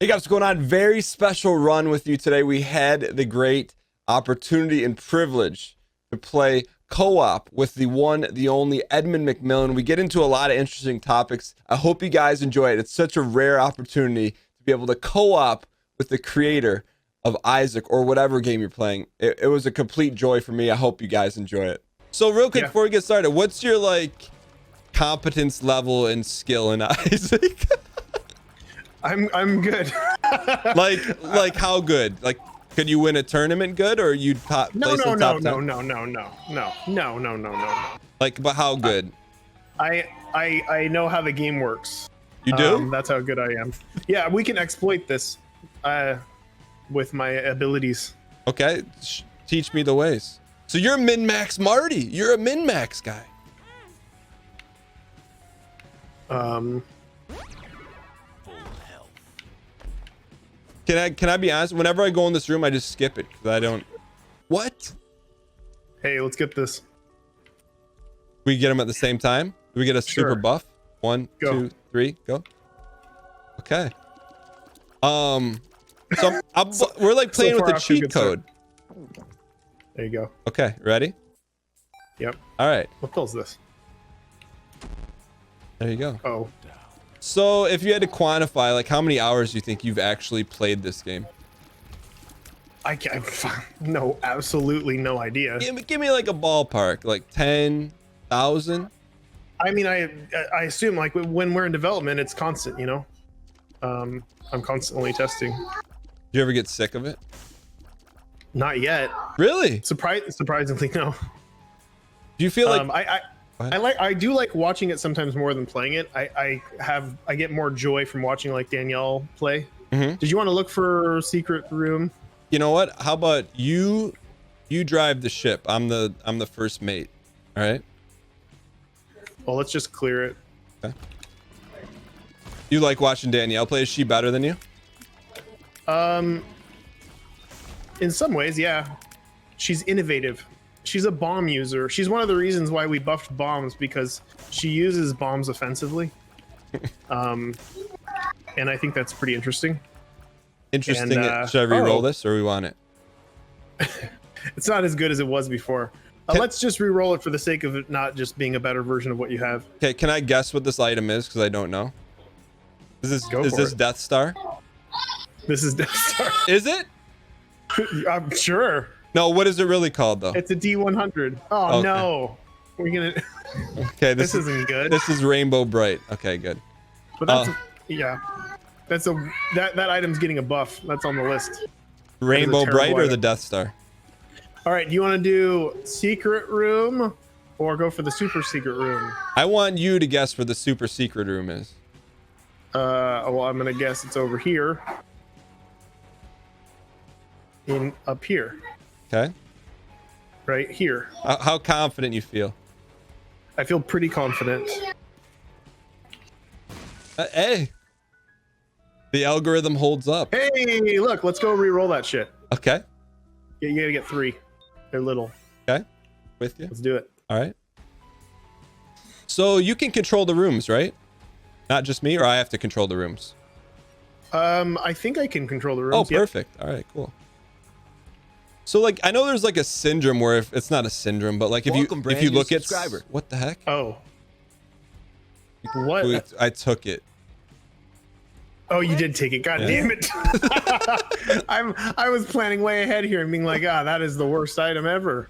Hey guys, what's going on? Very special run with you today. We had the great opportunity and privilege to play co-op with the one, the only Edmund McMillen. We get into a lot of interesting topics. I hope you guys enjoy it. It's such a rare opportunity to be able to co-op with the creator of Isaac or whatever game you're playing. It was a complete joy for me. I hope you guys enjoy it. So real quick, before we get started, what's your like competence level and skill in Isaac? I'm good. like how good? Like, could you win a tournament good, or you top place in top 10? No. Like, but how good? I know how the game works. You do? That's how good I am. Yeah, we can exploit this with my abilities. Okay, teach me the ways. So you're min-max Marty. You're a min-max guy. Can I be honest? Whenever I go in this room, I just skip it because I don't. What? Hey, let's get this. We get them at the same time. Do we get a super buff? 1, 2, 3, go. Okay. So we're like playing with the cheat code. There you go. Okay, ready? Yep. All right. What pill's this? There you go. Oh. So if you had to quantify, like, how many hours do you think you've actually played this game? I can't. No, absolutely no idea. Give me like a ballpark, like 10,000. I mean, I assume like when we're in development, it's constant. You know, I'm constantly testing. Do you ever get sick of it? Not yet. Really? Surprisingly, no. Do you feel like I do like watching it sometimes more than playing it. I get more joy from watching like Danielle play. Mm-hmm. Did you want to look for secret room? You know what? How about you drive the ship? I'm the first mate. All right. Well, let's just clear it. Okay. You like watching Danielle play? Is she better than you? In some ways, yeah. She's innovative. She's a bomb user. She's one of the reasons why we buffed bombs, because she uses bombs offensively. And I think that's pretty interesting. Interesting. Should I re-roll this, or we want it? It's not as good as it was before. Let's just re-roll it for the sake of it not just being a better version of what you have. Okay, can I guess what this item is? Because I don't know. Is this Death Star? This is Death Star. Is it? I'm sure. No, what is it really called though? It's a D100. Oh okay. No. We're gonna Okay, this isn't good. This is Rainbow Bright. Okay, good. But that's yeah. That's that item's getting a buff. That's on the list. Rainbow Bright or the Death Star? All right, do you want to do secret room or go for the super secret room? I want you to guess where the super secret room is. Well, I'm gonna guess it's over here. Up here. Okay. Right here. How confident you feel? I feel pretty confident. Hey. The algorithm holds up. Hey, look, let's go re-roll that shit. Okay. Yeah, you gotta get 3. They're little. Okay. With you. Let's do it. All right. So you can control the rooms, right? Not just me, or I have to control the rooms? I think I can control the rooms. Oh, perfect. Yep. All right, cool. So like, I know there's like a syndrome where if it's not a syndrome, but like if you look at what the heck? Oh. What? I took it. Oh, you did take it. God damn it. I was planning way ahead here and being like, that is the worst item ever.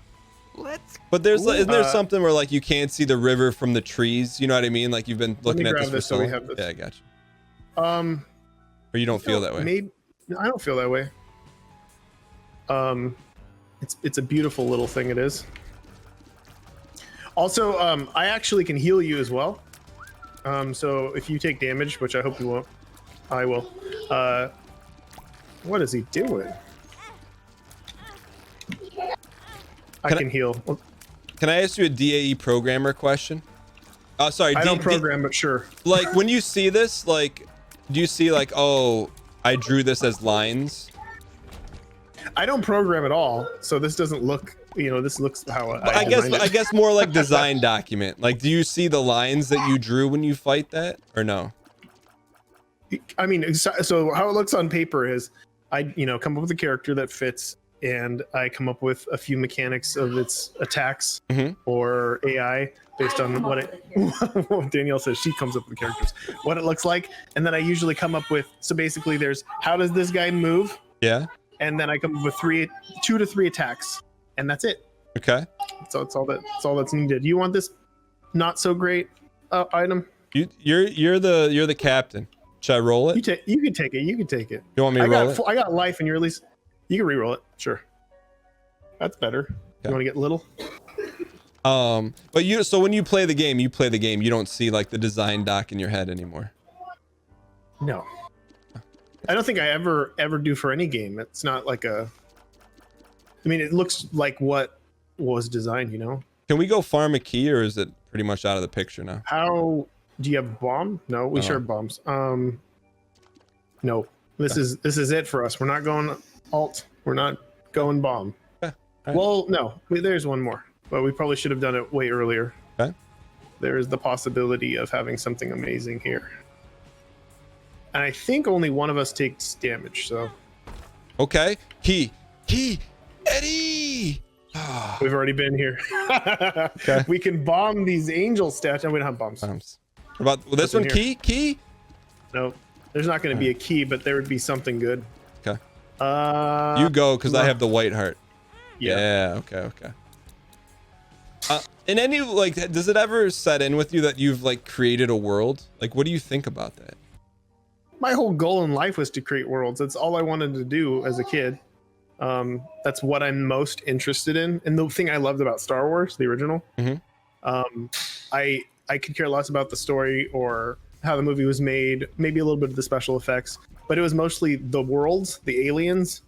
But isn't there something where like you can't see the river from the trees? You know what I mean? Like you've been looking at this for so long. Yeah, I got you. Or you don't feel that way? Maybe I don't feel that way. It's a beautiful little thing. It is. Also, I actually can heal you as well. So if you take damage, which I hope you won't, I will. What is he doing? I can heal. Can I ask you a DAE programmer question? Sorry. I don't program, but sure. Like when you see this, like, do you see like, oh, I drew this as lines? I don't program at all, so this doesn't look. You know, this looks how I guess more like design document. Like, do you see the lines that you drew when you fight that, or no? I mean, so how it looks on paper is I, come up with a character that fits, and I come up with a few mechanics of its attacks or AI based on what what Danielle says. She comes up with the characters, what it looks like, and then I usually come up with. So basically, there's how does this guy move? Yeah. And then I come up with 2 to 3 attacks, and that's it. Okay. So it's all that's needed. You want this not so great item? You're the captain. Should I roll it? You can take it. You can take it. You want me to roll it? I got life, and you're at least. You can re-roll it. Sure. That's better. Okay. You want to get little? But so when you play the game, you don't see like the design doc in your head anymore. No. I don't think I ever do for any game. It's not like I mean, it looks like what was designed, Can we go farm a key, or is it pretty much out of the picture now? How do you have a bomb? No, we share bombs. No. This is it for us. We're not going alt. We're not going bomb. Okay. Right. Well, no. There's one more, but we probably should have done it way earlier. Okay. There is the possibility of having something amazing here. And I think only one of us takes damage, so. Okay. Key, Eddie. We've already been here. Okay. We can bomb these angel statues. No, we don't have bombs. About this one, key? No, there's not going to be a key, but there would be something good. Okay. You go, because I have the white heart. Yeah. Okay. In any does it ever set in with you that you've created a world? What do you think about that? My whole goal in life was to create worlds. That's all I wanted to do as a kid. That's what I'm most interested in. And the thing I loved about Star Wars, the original, I could care less about the story or how the movie was made, maybe a little bit of the special effects, but it was mostly the worlds, the aliens,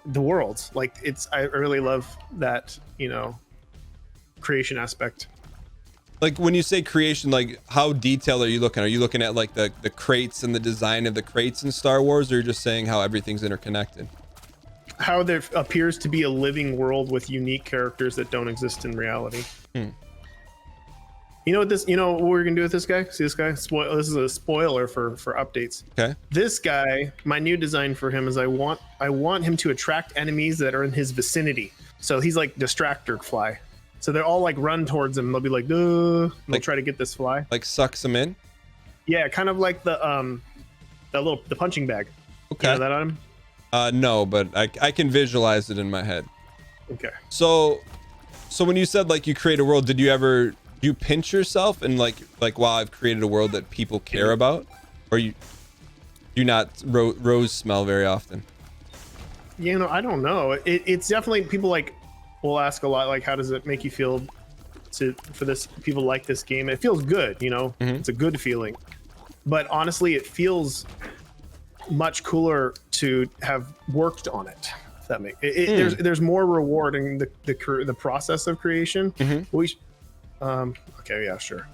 the worlds. I really love that, creation aspect. When you say creation, how detailed are you looking? Are you looking at the crates and the design of the crates in Star Wars, or you're just saying how everything's interconnected? How there appears to be a living world with unique characters that don't exist in reality. You know what we're gonna do with this guy? See this guy? This is a spoiler for updates. Okay. This guy, my new design for him is I want him to attract enemies that are in his vicinity. So he's like distractor fly. So they're all run towards him. They'll be like, duh. They'll try to get this fly. Sucks him in? Yeah, kind of like the punching bag. Okay. You know that on him? No, but I can visualize it in my head. Okay. So when you said you create a world, did you pinch yourself and wow, I've created a world that people care about? Or you not rose smell very often? I don't know. It's definitely people will ask a lot how does it make you feel for this people like this game? It feels good, It's a good feeling. But honestly, it feels much cooler to have worked on it. If that makes there's more reward in the process of creation. Okay, yeah, sure.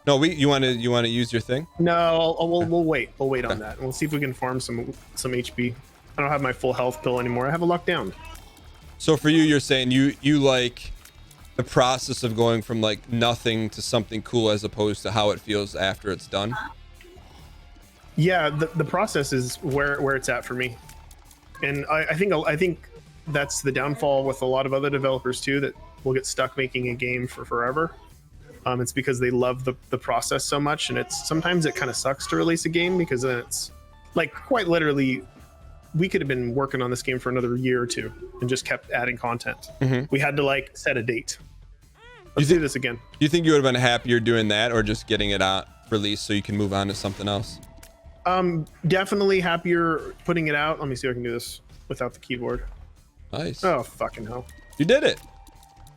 No, you want to use your thing? No, we'll wait. We'll wait on that. We'll see if we can farm some HP. I don't have my full health pill anymore. I have a luck down. So for you, you're saying you like the process of going from nothing to something cool as opposed to how it feels after it's done? Yeah, the process is where it's at for me. And I think that's the downfall with a lot of other developers too, that will get stuck making a game for forever. It's because they love the process so much, and sometimes it kind of sucks to release a game because then it's quite literally we could have been working on this game for another year or two and just kept adding content. We had to set a date. Let's do this again. Do you think you would have been happier doing that or just getting it out released so you can move on to something else? Definitely happier putting it out. Let me see if I can do this without the keyboard. Nice. Oh, fucking hell. You did it.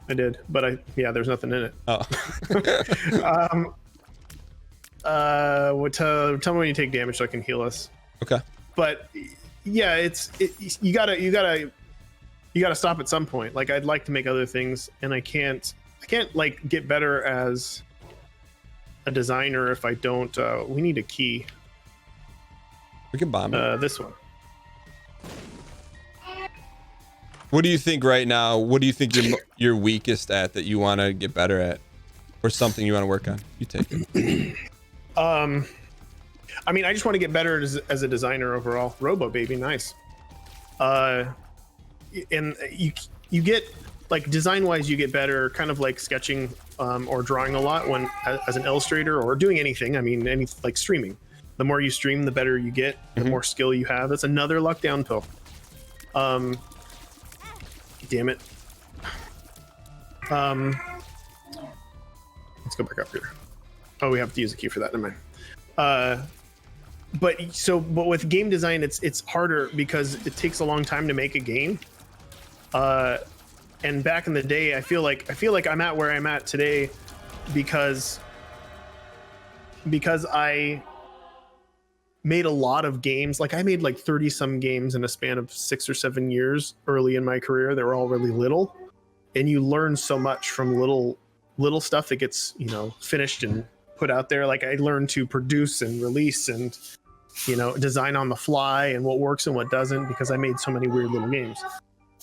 I did, but there's nothing in it. Oh. Tell me when you take damage so I can heal us. Okay. But yeah, you gotta stop at some point. I'd like to make other things, and I can't get better as a designer if I don't. We need a key. We can bomb it. This one. What do you think right now? What do you think you're weakest at that you want to get better at, or something you want to work on? You take it. I mean, I just want to get better as a designer overall. Robo baby, nice. And you get like design wise, you get better kind of like sketching or drawing a lot when as an illustrator or doing anything. I mean, any like streaming. The more you stream, the better you get, the more skill you have. That's another luck down pill. Damn it. Let's go back up here. Oh, we have to use a key for that. Never mind. But with game design, it's harder because it takes a long time to make a game. And back in the day, I feel like I'm at where I'm at today because I made a lot of games. Like I made like 30 some games in a span of 6 or 7 years early in my career. They were all really little, and you learn so much from little stuff that gets, you know, finished and put out there. Like I learned to produce and release and, you know, design on the fly and what works and what doesn't, because I made so many weird little games.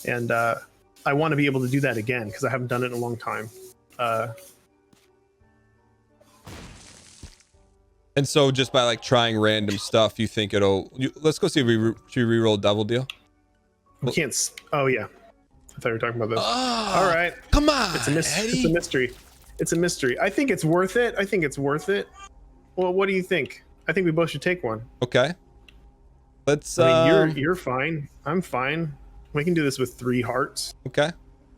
And I want to be able to do that again because I haven't done it in a long time. And so just by like trying random stuff, you think let's go see if should we reroll Devil Deal? We can't. Oh yeah, I thought you were talking about this. Oh, all right, come on, it's a mystery. It's a mystery. I think it's worth it. Well, what do you think? I think we both should take one. Okay. Let's. I mean, you're fine. I'm fine. We can do this with 3 hearts. Okay.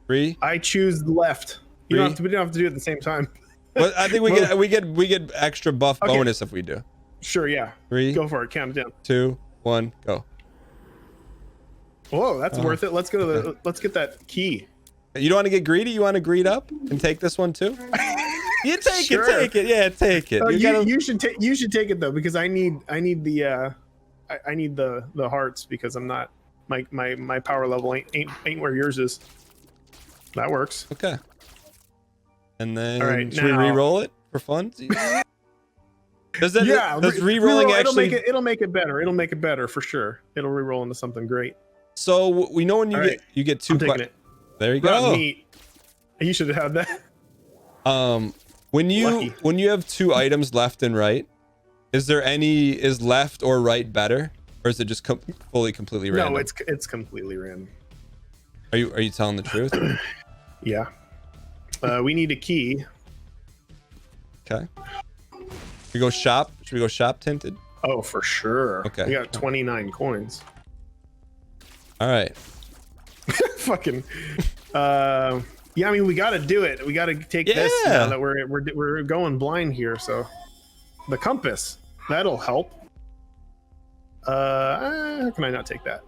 3. I choose left. We don't have to do it at the same time. But I think we get extra buff bonus if we do. Sure, yeah. 3. Go for it. Count it down. 2, 1, go. Whoa, that's worth it. Let's go to let's get that key. You don't want to get greedy? You want to greed up and take this one too? You take it. Yeah, take it. Oh, you should take it though, because I need the hearts, because I'm not my power level ain't where yours is. That works. Okay. And then all right, should we re-roll it for fun? Does re-rolling actually? It'll make it better. It'll make it better for sure. It'll re-roll into something great. So we know when you get 2. I'm taking it. There you go. Neat. You should have had that. When you have 2 items left and right, is left or right better, or is it just completely random? No, it's completely random. Are you telling the truth? Yeah. We need a key. Okay. We go shop. Should we go shop tinted? Oh, for sure. Okay. We got 29 coins. All right. Fucking. Yeah, I mean, we got to do it. We got to take this now that we're going blind here. So, the compass, that'll help. How can I not take that?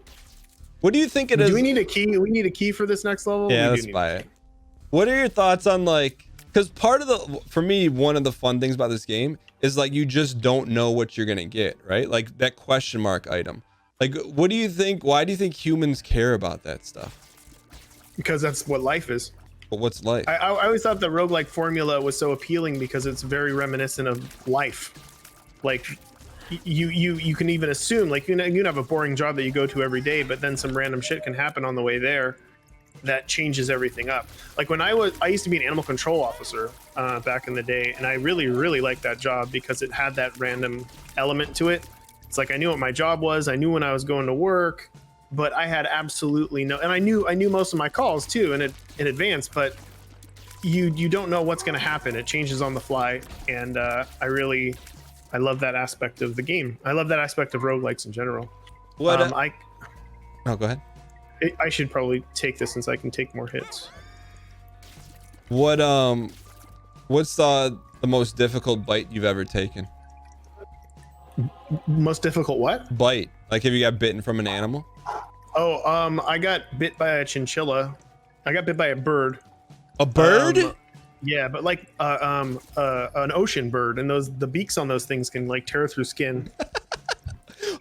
What do you think it is? Do we need a key? We need a key for this next level. Yeah, let's buy it. What are your thoughts on because part of for me, one of the fun things about this game is like you just don't know what you're gonna get, right? Like that question mark item. Like, what do you think? Why do you think humans care about that stuff? Because that's what life is. But what's life? I always thought the roguelike formula was so appealing because it's very reminiscent of life. Like, you can even assume, like, you can have a boring job that you go to every day, but then some random shit can happen on the way there that changes everything up. Like when I used to be an animal control officer back in the day, and I really liked that job because it had that random element to it. It's like I knew what my job was, I knew when I was going to work, but I had absolutely no, and I knew most of my calls too in advance, but you don't know what's going to happen. It changes on the fly, and I love that aspect of the game. I love that aspect of roguelikes in general. What? Oh, go ahead. I should probably take this since I can take more hits. What's the most difficult bite you've ever taken? Most difficult what? Bite. Like, have you got bitten from an animal? Oh, I got bit by a chinchilla. I got bit by a bird. A bird? Yeah, but like an ocean bird, and the beaks on those things can like tear through skin.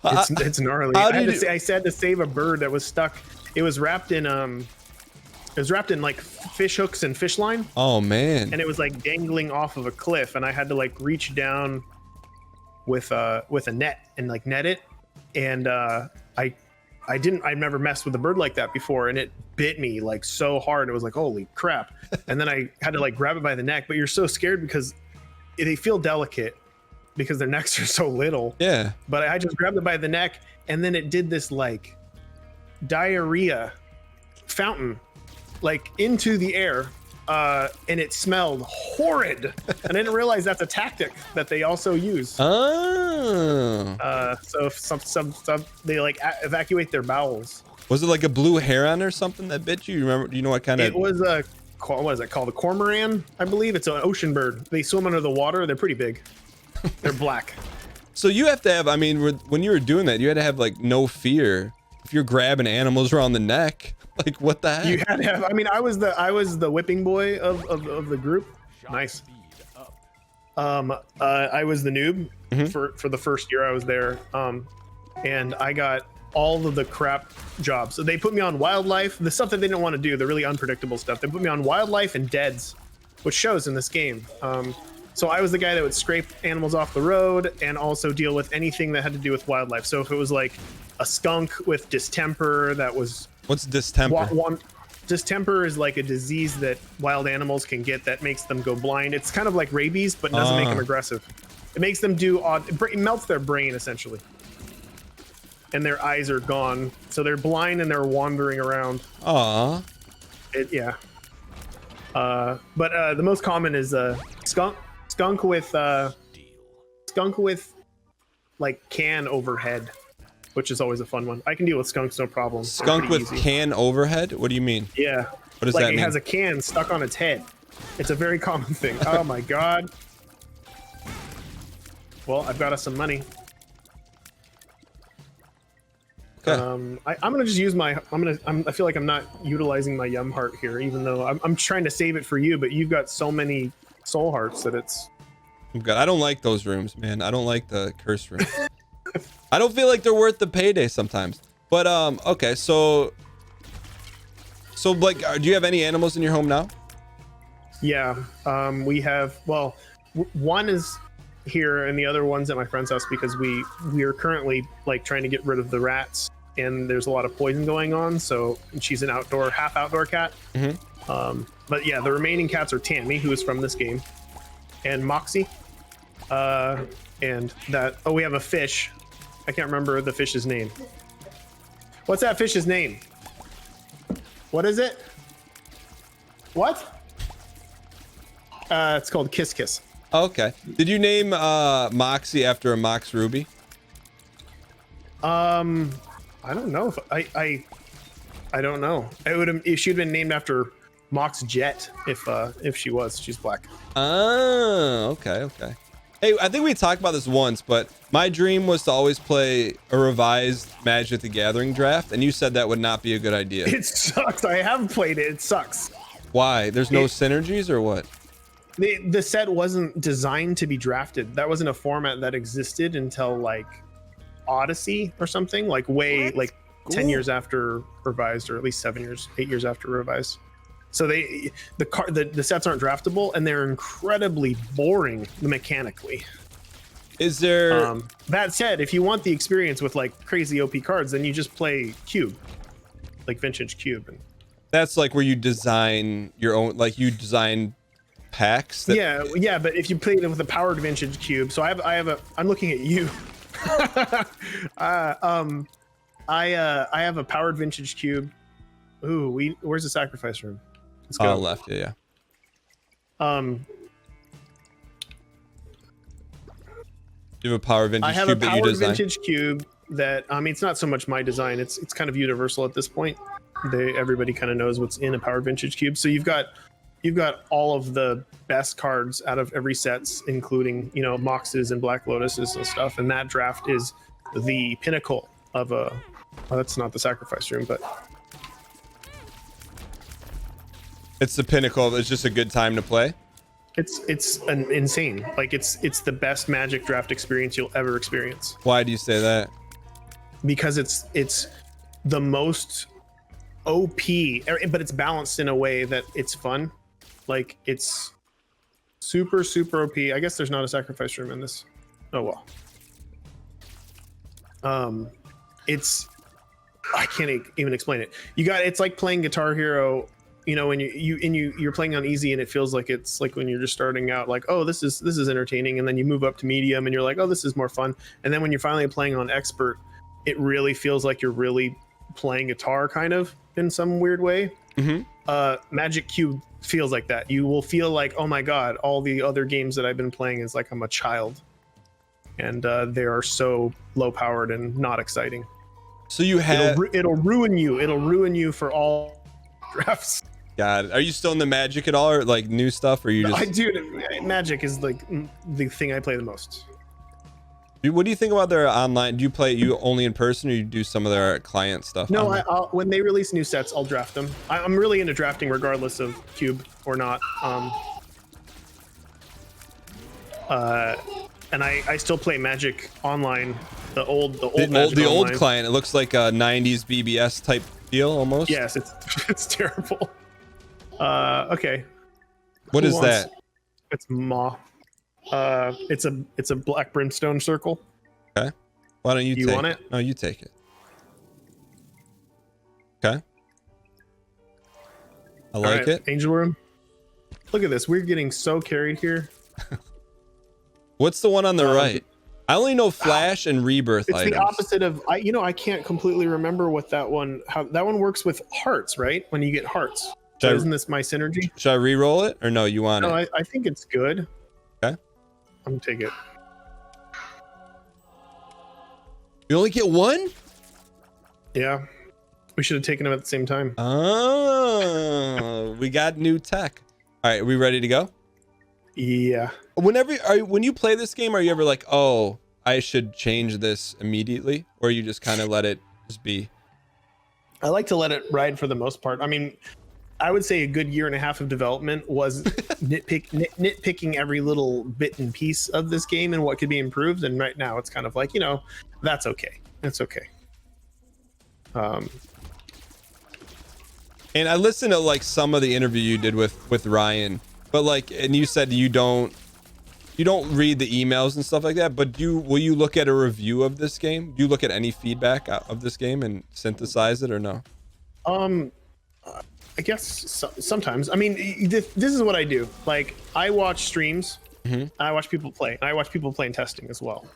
It's gnarly. I had to save a bird that was stuck. It was wrapped in like fish hooks and fish line. Oh man. And it was like dangling off of a cliff, and I had to like reach down with a net and like net it. And I've never messed with a bird like that before, and it bit me like so hard. It was like, holy crap. And then I had to like grab it by the neck, but you're so scared because they feel delicate. because their necks are so little. Yeah. But I just grabbed it by the neck, and then it did this like diarrhea fountain like into the air, and it smelled horrid. And I didn't realize that's a tactic that they also use. Oh. So if some they like evacuate their bowels. Was it like a blue heron or something that bit you? Remember? Do you know what kind of? It was a, what is it called? A cormorant, I believe. It's an ocean bird. They swim under the water. They're pretty big. They're black. So you have to have, I mean, when you were doing that, you had to have like no fear if you're grabbing animals around the neck. Like what the heck? You had to have. I mean, I was the whipping boy of the group. Nice. I was the noob for the first year I was there. And I got all of the crap jobs. So they put me on wildlife, the stuff that they didn't want to do, the really unpredictable stuff. They put me on wildlife and deads, which shows in this game. So I was the guy that would scrape animals off the road and also deal with anything that had to do with wildlife. So if it was like a skunk with distemper, that was... What's distemper? Distemper is like a disease that wild animals can get that makes them go blind. It's kind of like rabies, but doesn't make them aggressive. It makes them do odd... It melts their brain, essentially. And their eyes are gone. So they're blind and they're wandering around. Aw. Yeah. But the most common is skunk with like can overhead, which is always a fun one. I can deal with skunks no problem. Skunk with easy. Can overhead? What do you mean? Yeah. What does like that mean? It has a can stuck on its head. It's a very common thing. Oh my god. Well, I've got us some money. Okay. I'm gonna just use my. I feel like I'm not utilizing my yum heart here, even though I'm trying to save it for you. But you've got so many soul hearts that it's. I'm good. I don't like those rooms, man. I don't like the curse rooms. I don't feel like they're worth the payday sometimes. But okay, so like, do you have any animals in your home now? Yeah, we have. Well, one is here, and the other one's at my friend's house because we are currently like trying to get rid of the rats, and there's a lot of poison going on. So she's an half outdoor cat. But yeah, the remaining cats are Tammy, who is from this game, and Moxie, and that. Oh, we have a fish. I can't remember the fish's name. What's that fish's name? What is it? What? It's called Kiss Kiss. Okay. Did you name Moxie after a Mox Ruby? I don't know if I don't know. It should have been named after Mox Jet if she was. She's black. Oh, okay. Hey, I think we talked about this once, but my dream was to always play a revised Magic the Gathering draft, and you said that would not be a good idea. It sucks. I have played it. It sucks. Why? There's no synergies or what? The set wasn't designed to be drafted. That wasn't a format that existed until like Odyssey or something, like way like 10 years after revised, or at least 8 years after revised. So the sets aren't draftable, and they're incredibly boring mechanically. Is there that said, if you want the experience with like crazy OP cards, then you just play Cube, like Vintage Cube, and that's like where you design your own, like you design packs that... yeah, but if you played it with a powered Vintage Cube, so I'm looking at you. I have a powered Vintage Cube. Ooh, where's the sacrifice room? Let's go. Left, yeah. You have a power vintage I have cube a that you powered design? Vintage Cube that, I mean, it's not so much my design. It's kind of universal at this point. Everybody kind of knows what's in a powered Vintage Cube. So you've got all of the best cards out of every sets, including, you know, Moxes and Black Lotuses and stuff. And that draft is the pinnacle of a... Well, that's not the sacrifice room, but... It's the pinnacle. It's just a good time to play. It's an insane. Like it's the best Magic draft experience you'll ever experience. Why do you say that? Because it's the most OP, but it's balanced in a way that it's fun. Like it's super OP. I guess there's not a sacrifice room in this. Oh well. I can't even explain it. It's like playing Guitar Hero you know, when you're playing on easy and it feels like it's like when you're just starting out, like, oh, this is entertaining, and then you move up to medium and you're like, oh, this is more fun, and then when you're finally playing on expert, it really feels like you're really playing guitar, kind of, in some weird way. Magic Cube feels like that. You will feel like, oh my god, all the other games that I've been playing is like I'm a child, and they are so low powered and not exciting. So you have it'll ruin you for all drafts. God, are you still in the Magic at all, or like new stuff, or you just? I do. Magic is like the thing I play the most. What do you think about their online? Do you play you only in person, or you do some of their client stuff? No, when they release new sets, I'll draft them. I'm really into drafting regardless of Cube or not. And I still play Magic online, the old client. It looks like a 90s BBS type deal almost. Yes, it's terrible. Okay. What is that? It's Maw. It's a black brimstone circle. Okay. Why don't you want it? No, you take it. Okay. I like it. Angel Room. Look at this. We're getting so carried here. What's the one on the right? I only know Flash and Rebirth it's items. The opposite of I can't completely remember what that one works with hearts, right? When you get hearts. Isn't this my synergy? Should I re-roll it, or no, you want it? No, I think it's good. Okay. I'm gonna take it. You only get one? Yeah. We should have taken them at the same time. Oh, we got new tech. All right, are we ready to go? Yeah. When you play this game, are you ever like, oh, I should change this immediately, or you just kind of let it just be? I like to let it ride for the most part. I mean, I would say a good year and a half of development was nitpicking every little bit and piece of this game and what could be improved. And right now it's kind of like, that's okay. It's okay. And I listened to like some of the interview you did with Ryan, but like, and you said you don't read the emails and stuff like that, but will you look at a review of this game? Do you look at any feedback of this game and synthesize it, or no? I guess sometimes. I mean, this is what I do. Like, I watch streams. I watch people play. I watch people play in testing as well.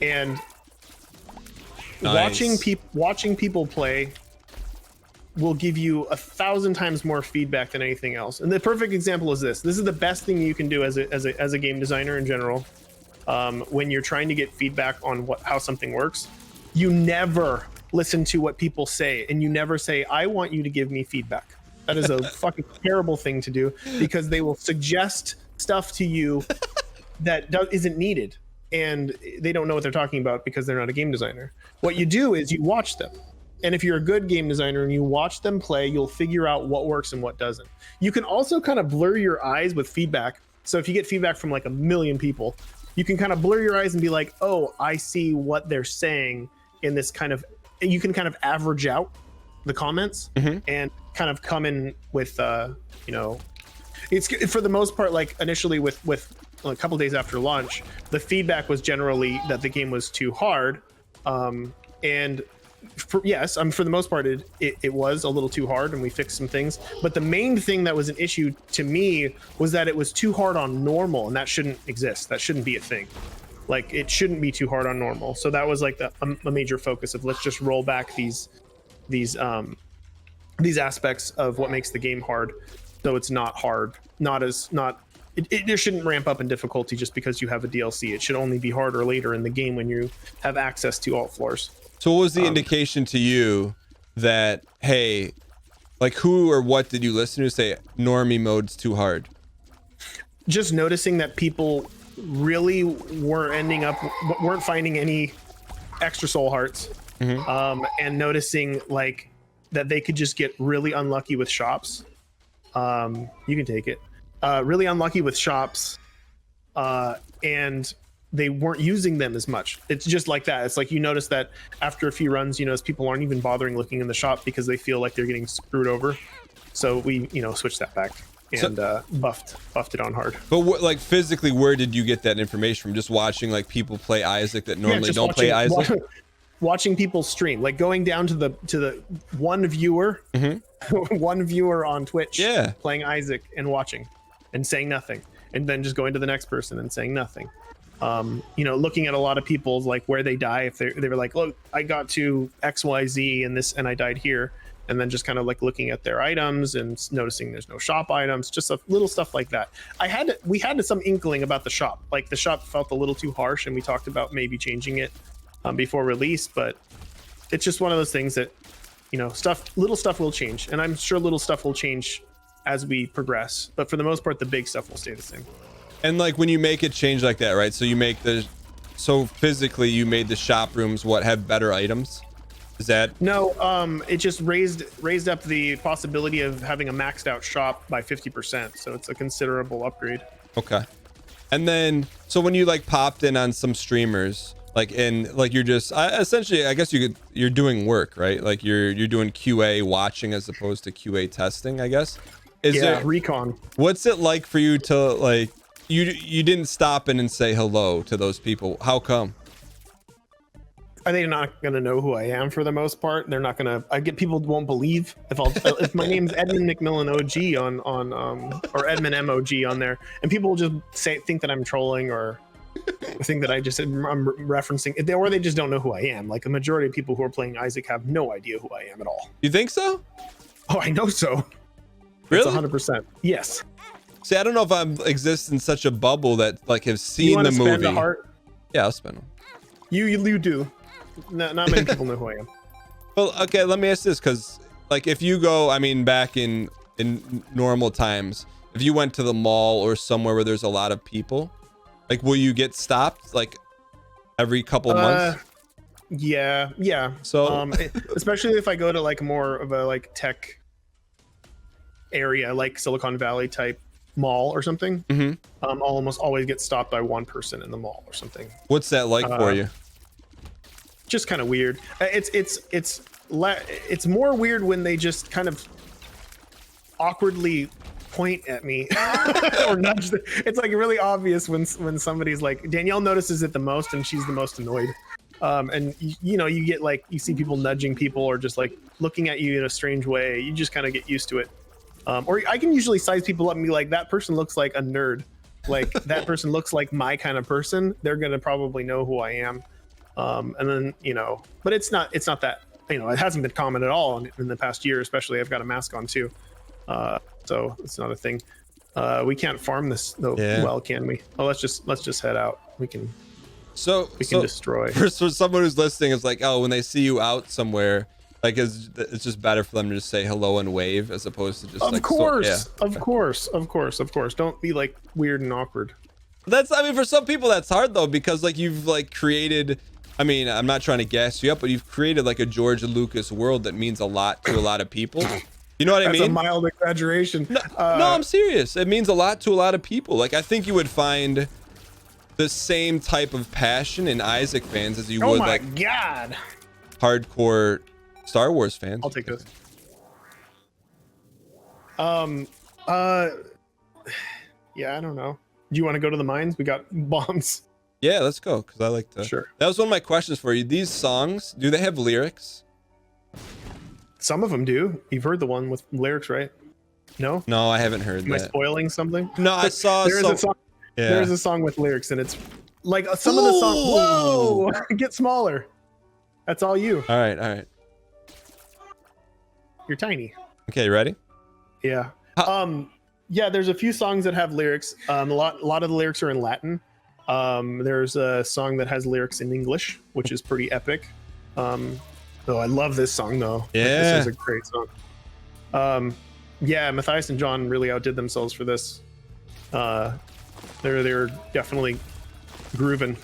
And nice. watching people play will give you 1,000 times more feedback than anything else. And the perfect example is this. This is the best thing you can do as a game designer in general. When you're trying to get feedback on how something works, you never listen to what people say, and you never say, I want you to give me feedback. That is a fucking terrible thing to do, because they will suggest stuff to you that isn't needed, and they don't know what they're talking about because they're not a game designer. What you do is you watch them. And if you're a good game designer and you watch them play, you'll figure out what works and what doesn't. You can also kind of blur your eyes with feedback. So if you get feedback from like 1 million people, you can kind of blur your eyes and be like, oh, I see what they're saying in this kind of, you can kind of average out the comments and kind of come in with, it's for the most part, like initially with a couple days after launch, the feedback was generally that the game was too hard. And for the most part, it was a little too hard, and we fixed some things. But the main thing that was an issue to me was that it was too hard on normal, and that shouldn't exist. That shouldn't be a thing. Like, it shouldn't be too hard on normal. So that was like a major focus of, let's just roll back these aspects of what makes the game hard, so it's not hard. It shouldn't ramp up in difficulty just because you have a DLC. It should only be harder later in the game when you have access to all floors. So what was the indication to you that, hey, like, who or what did you listen to say normie mode's too hard? Just noticing that people really weren't finding any extra soul hearts, and noticing like that they could just get really unlucky with shops. You can take it. Really unlucky with shops, and they weren't using them as much. It's just like that. It's like, you notice that after a few runs, as people aren't even bothering looking in the shop because they feel like they're getting screwed over. So we, switched that back and buffed it on hard. But like, physically, where did you get that information from? Just watching like people play Isaac that normally don't play Isaac? watching people stream, like going down to the one viewer, one viewer on Twitch, Yeah. playing Isaac and watching and saying nothing, and then just going to the next person and saying nothing. You know, looking at a lot of people's like where they die, if they were like, look, I got to XYZ and this and I died here, and then just kind of like looking at their items and noticing there's no shop items, just a little stuff like that. We had some inkling about the shop, like the shop felt a little too harsh, and we talked about maybe changing it before release, but it's just one of those things that, you know, little stuff will change, and I'm sure little stuff will change as we progress, but for the most part the big stuff will stay the same. And like when you make a change like that, right? So you make so physically you made the shop rooms have better items. Is that? No, it just raised up the possibility of having a maxed out shop by 50%. So it's a considerable upgrade. Okay. And then, so when you like popped in on some streamers, like you're just essentially, I guess you're doing work, right? Like you're doing QA watching as opposed to QA testing, I guess. Recon. What's it like for you to like, you didn't stop in and say hello to those people? How come? Are they not gonna know who I am for the most part? They're not gonna. People won't believe if my name's Edmund McMillen OG on or Edmund MOG on there, and people will just think that I'm trolling or think that I'm referencing, or they just don't know who I am. Like the majority of people who are playing Isaac have no idea who I am at all. You think so? Oh, I know so. Really? It's 100%. Yes. See, I don't know if I exist in such a bubble that like have seen the movie. Spend a heart? Yeah, I'll spend them. You do. Not many people know who I am. Well, okay, let me ask this, because like if you go, I mean, back in normal times, if you went to the mall or somewhere where there's a lot of people, like will you get stopped like every couple months? Yeah. So especially if I go to like more of a like tech area, like Silicon Valley type mall or something, I'll almost always get stopped by one person in the mall or something. What's that like for you? Just kind of weird. It's more weird when they just kind of awkwardly point at me or nudge. It's like really obvious when somebody's like, Danielle notices it the most, and she's the most annoyed. And you know, you get like, you see people nudging people or just like looking at you in a strange way. You just kind of get used to it. Or I can usually size people up and be like, that person looks like a nerd. Like that person looks like my kind of person. They're gonna probably know who I am. And then, you know, but it's not that, you know, it hasn't been common at all in the past year, especially I've got a mask on too. So it's not a thing. We can't farm this though. Yeah. Well, can we? Oh, let's just head out. We can destroy. For someone who's listening, it's like, oh, when they see you out somewhere, like it's just better for them to just say hello and wave as opposed to just of course. Don't be like weird and awkward. I mean, for some people that's hard though, because like you've like created, I mean, I'm not trying to gas you up, but you've created like a George Lucas world that means a lot to a lot of people. You know what I mean? That's a mild exaggeration. No, I'm serious. It means a lot to a lot of people. Like I think you would find the same type of passion in Isaac fans as you would like God, hardcore Star Wars fans. I'll take this. Yeah, I don't know. Do you want to go to the mines? We got bombs. Yeah, let's go, because I like to. Sure. That was one of my questions for you. These songs, do they have lyrics? Some of them do. You've heard the one with lyrics, right? No? No, I haven't heard Am I that. spoiling something? No, I saw There's a song. Yeah. There's a song with lyrics, and it's like some of the songs. Whoa! Get smaller. That's all you. All right. You're tiny. Okay, you ready? Yeah. Yeah, there's a few songs that have lyrics. A lot of the lyrics are in Latin. There's a song that has lyrics in English, which is pretty epic. Oh, I love this song though. Yeah. This is a great song. Yeah, Matthias and John really outdid themselves for this. They're definitely grooving.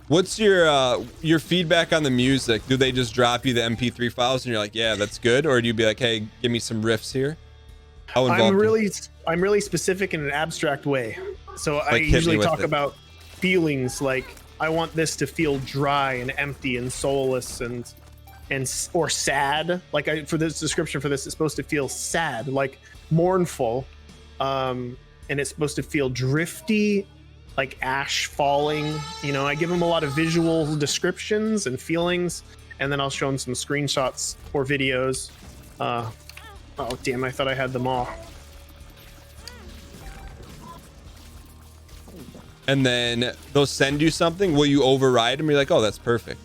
What's your feedback on the music? Do they just drop you the MP3 files and you're like, yeah, that's good, or do you be like, hey, give me some riffs here? How involved? I'm really specific in an abstract way. So like, I usually talk about feelings, like I want this to feel dry and empty and soulless and or sad. Like for this description for this, it's supposed to feel sad, like mournful, and it's supposed to feel drifty, like ash falling. You know, I give them a lot of visual descriptions and feelings, and then I'll show them some screenshots or videos. Oh damn! I thought I had them all. And then they'll send you something. Will you override them? You're like, oh, that's perfect.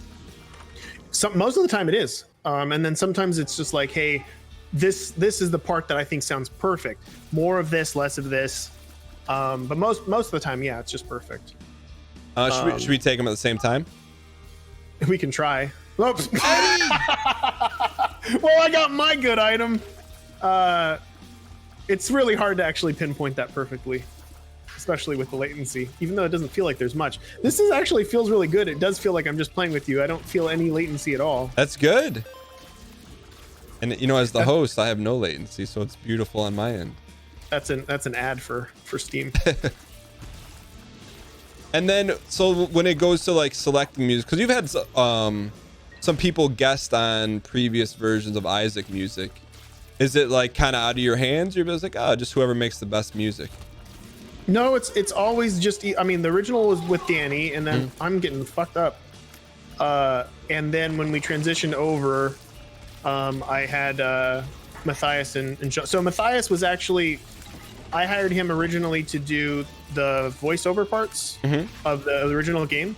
Most of the time it is, and then sometimes it's just like, hey, this is the part that I think sounds perfect. More of this, less of this. But most of the time, yeah, it's just perfect. Should we take them at the same time? We can try. Oops. Well, I got my good item. It's really hard to actually pinpoint that perfectly, especially with the latency, even though it doesn't feel like there's much. This actually feels really good. It does feel like I'm just playing with you. I don't feel any latency at all. That's good. And you know, as the host, I have no latency, so it's beautiful on my end. That's an ad for Steam. And then, so when it goes to like selecting music, because you've had some people guest on previous versions of Isaac music, is it like kind of out of your hands? You're just like, oh, just whoever makes the best music. No, it's always just. I mean, the original was with Danny, and then I'm getting fucked up. And then when we transitioned over, I had Matthias and Joe. So Matthias was actually, I hired him originally to do the voiceover parts of the original game,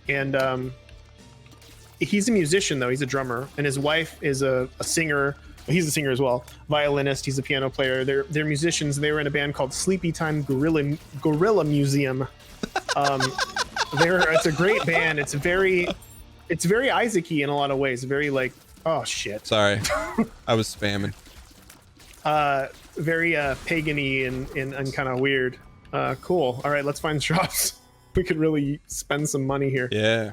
and he's a musician though. He's a drummer, and his wife is a singer. He's a singer as well, violinist. He's a piano player. They're musicians. They were in a band called Sleepy Time Gorilla Museum. It's a great band. It's very Isaac-y in a lot of ways. Very like, oh shit. Sorry, I was spamming. Very pagan-y and kind of weird. Cool. All right, let's find shops. We could really spend some money here. Yeah.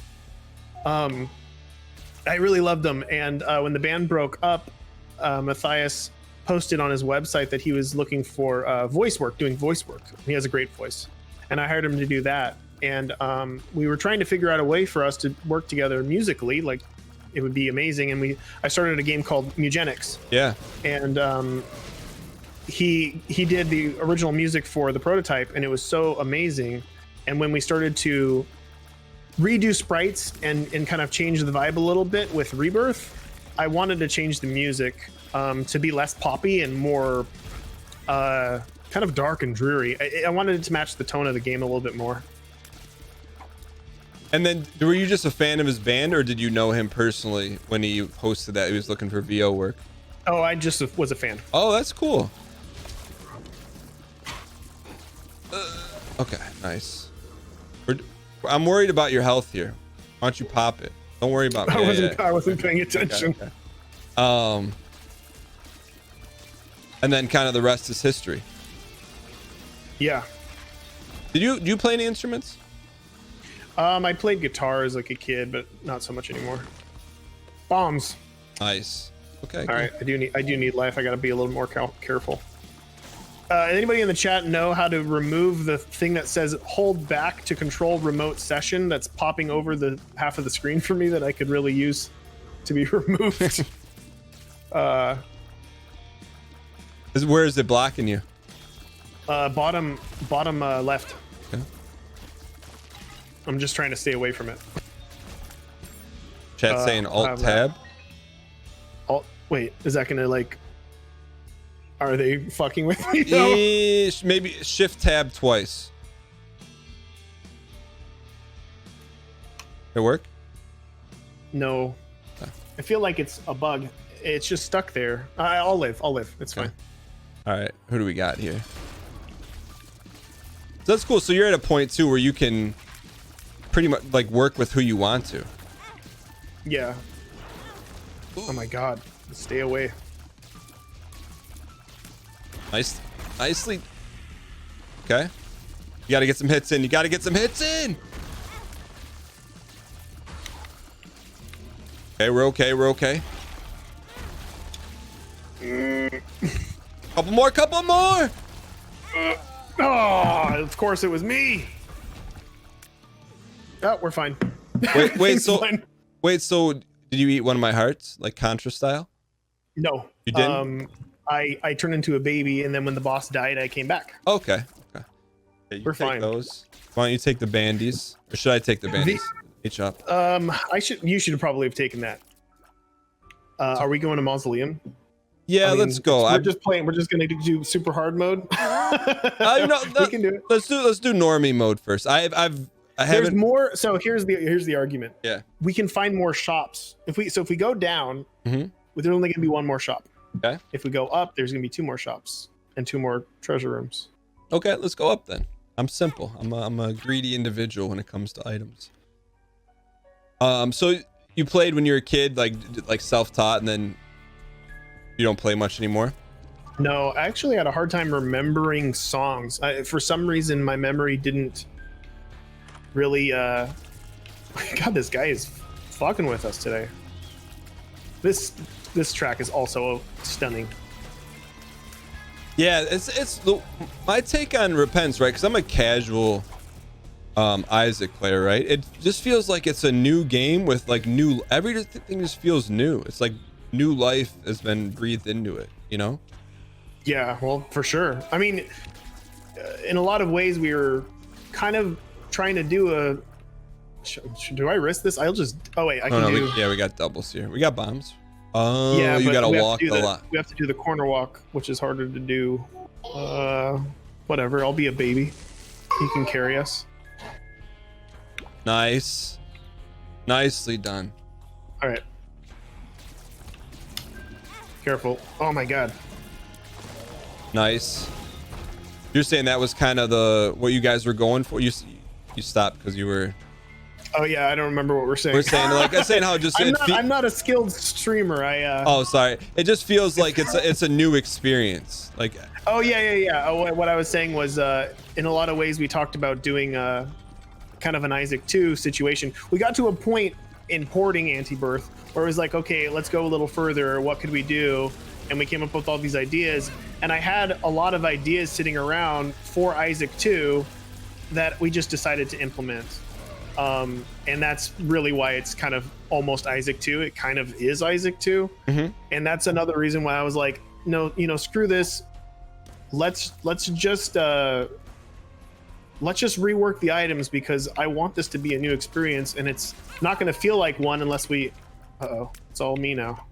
I really loved them, and when the band broke up, Matthias posted on his website that he was looking for doing voice work. He has a great voice, and I hired him to do that. And we were trying to figure out a way for us to work together musically, like it would be amazing. And I started a game called Mugenics. Yeah. And he did the original music for the prototype, and it was so amazing. And when we started to redo sprites and kind of change the vibe a little bit with Rebirth, I wanted to change the music to be less poppy and more kind of dark and dreary. I wanted it to match the tone of the game a little bit more. And then, were you just a fan of his band, or did you know him personally when he hosted that? He was looking for VO work. Oh, I just was a fan. Oh, that's cool. Okay, nice. I'm worried about your health here. Why don't you pop it? Don't worry about me. I wasn't paying attention. Okay. And then kind of the rest is history. Yeah. Do you play any instruments? I played guitar as like a kid, but not so much anymore. Bombs. Nice. Okay. All cool. right. I do need life. I got to be a little more careful. Anybody in the chat know how to remove the thing that says hold back to control remote session that's popping over the half of the screen for me that I could really use to be removed? Where is it blocking you? Bottom left. Okay. I'm just trying to stay away from it. Chat saying alt tab. Wait, is that gonna like? Are they fucking with me? No? Maybe shift tab twice. It work? No. Okay. I feel like it's a bug. It's just stuck there. I'll live. It's Okay. fine. All right, who do we got here? So that's cool. So you're at a point too where you can pretty much like work with who you want to. Yeah. Oh my god. Stay away. Nicely. Okay. You got to get some hits in. Okay, we're okay. Couple more. Oh, of course it was me. Oh, we're fine. Wait, so Fine. did you eat one of my hearts like Contra style? No. You didn't? I turned into a baby, and then when the boss died, I came back. Okay. Yeah, We're fine. Those. Why don't you take the bandies? Or should I take the bandies? H up. You should probably have taken that. Are we going to Mausoleum? Yeah, let's go. We're just playing. We're just gonna do super hard mode. We can do it. Let's do normie mode first. I haven't. There's more. So here's the argument. Yeah. We can find more shops if we go down. Mm-hmm. There's only gonna be one more shop. Okay. If we go up, there's gonna be 2 more shops and 2 more treasure rooms. Okay, let's go up then. I'm simple. I'm a greedy individual when it comes to items. So you played when you were a kid, like self-taught, and then you don't play much anymore? No, I actually had a hard time remembering songs. For some reason, my memory didn't really. God, this guy is fucking with us today. This track is also stunning. Yeah, it's my take on Repentance, right? Because I'm a casual Isaac player, right? It just feels like it's a new game with like everything just feels new. It's like new life has been breathed into it, you know? Yeah, well, for sure. I mean, in a lot of ways, we were kind of trying to do a. Do I risk this? I'll just. Oh wait, I can do. We got doubles here. We got bombs. Oh, yeah, you gotta walk a lot. We have to do the corner walk, which is harder to do. Whatever. I'll be a baby. You can carry us. Nice. Nicely done. All right. Careful. Oh my god. Nice. You're saying that was kind of what you guys were going for? You stopped because you were. Oh yeah, I don't remember what we're saying. We're saying I'm saying how just. I'm not a skilled streamer. Oh, sorry. It just feels like it's a new experience. Like. Oh yeah. Oh, what I was saying was, in a lot of ways, we talked about doing kind of an Isaac 2 situation. We got to a point in porting Anti-Birth where it was like, okay, let's go a little further. What could we do? And we came up with all these ideas. And I had a lot of ideas sitting around for Isaac 2 that we just decided to implement. And that's really why it's kind of almost Isaac 2. It kind of is Isaac 2. Mm-hmm. And that's another reason why I was like, no, screw this. Let's just rework the items because I want this to be a new experience, and it's not going to feel like one unless we. Uh-oh, it's all me now.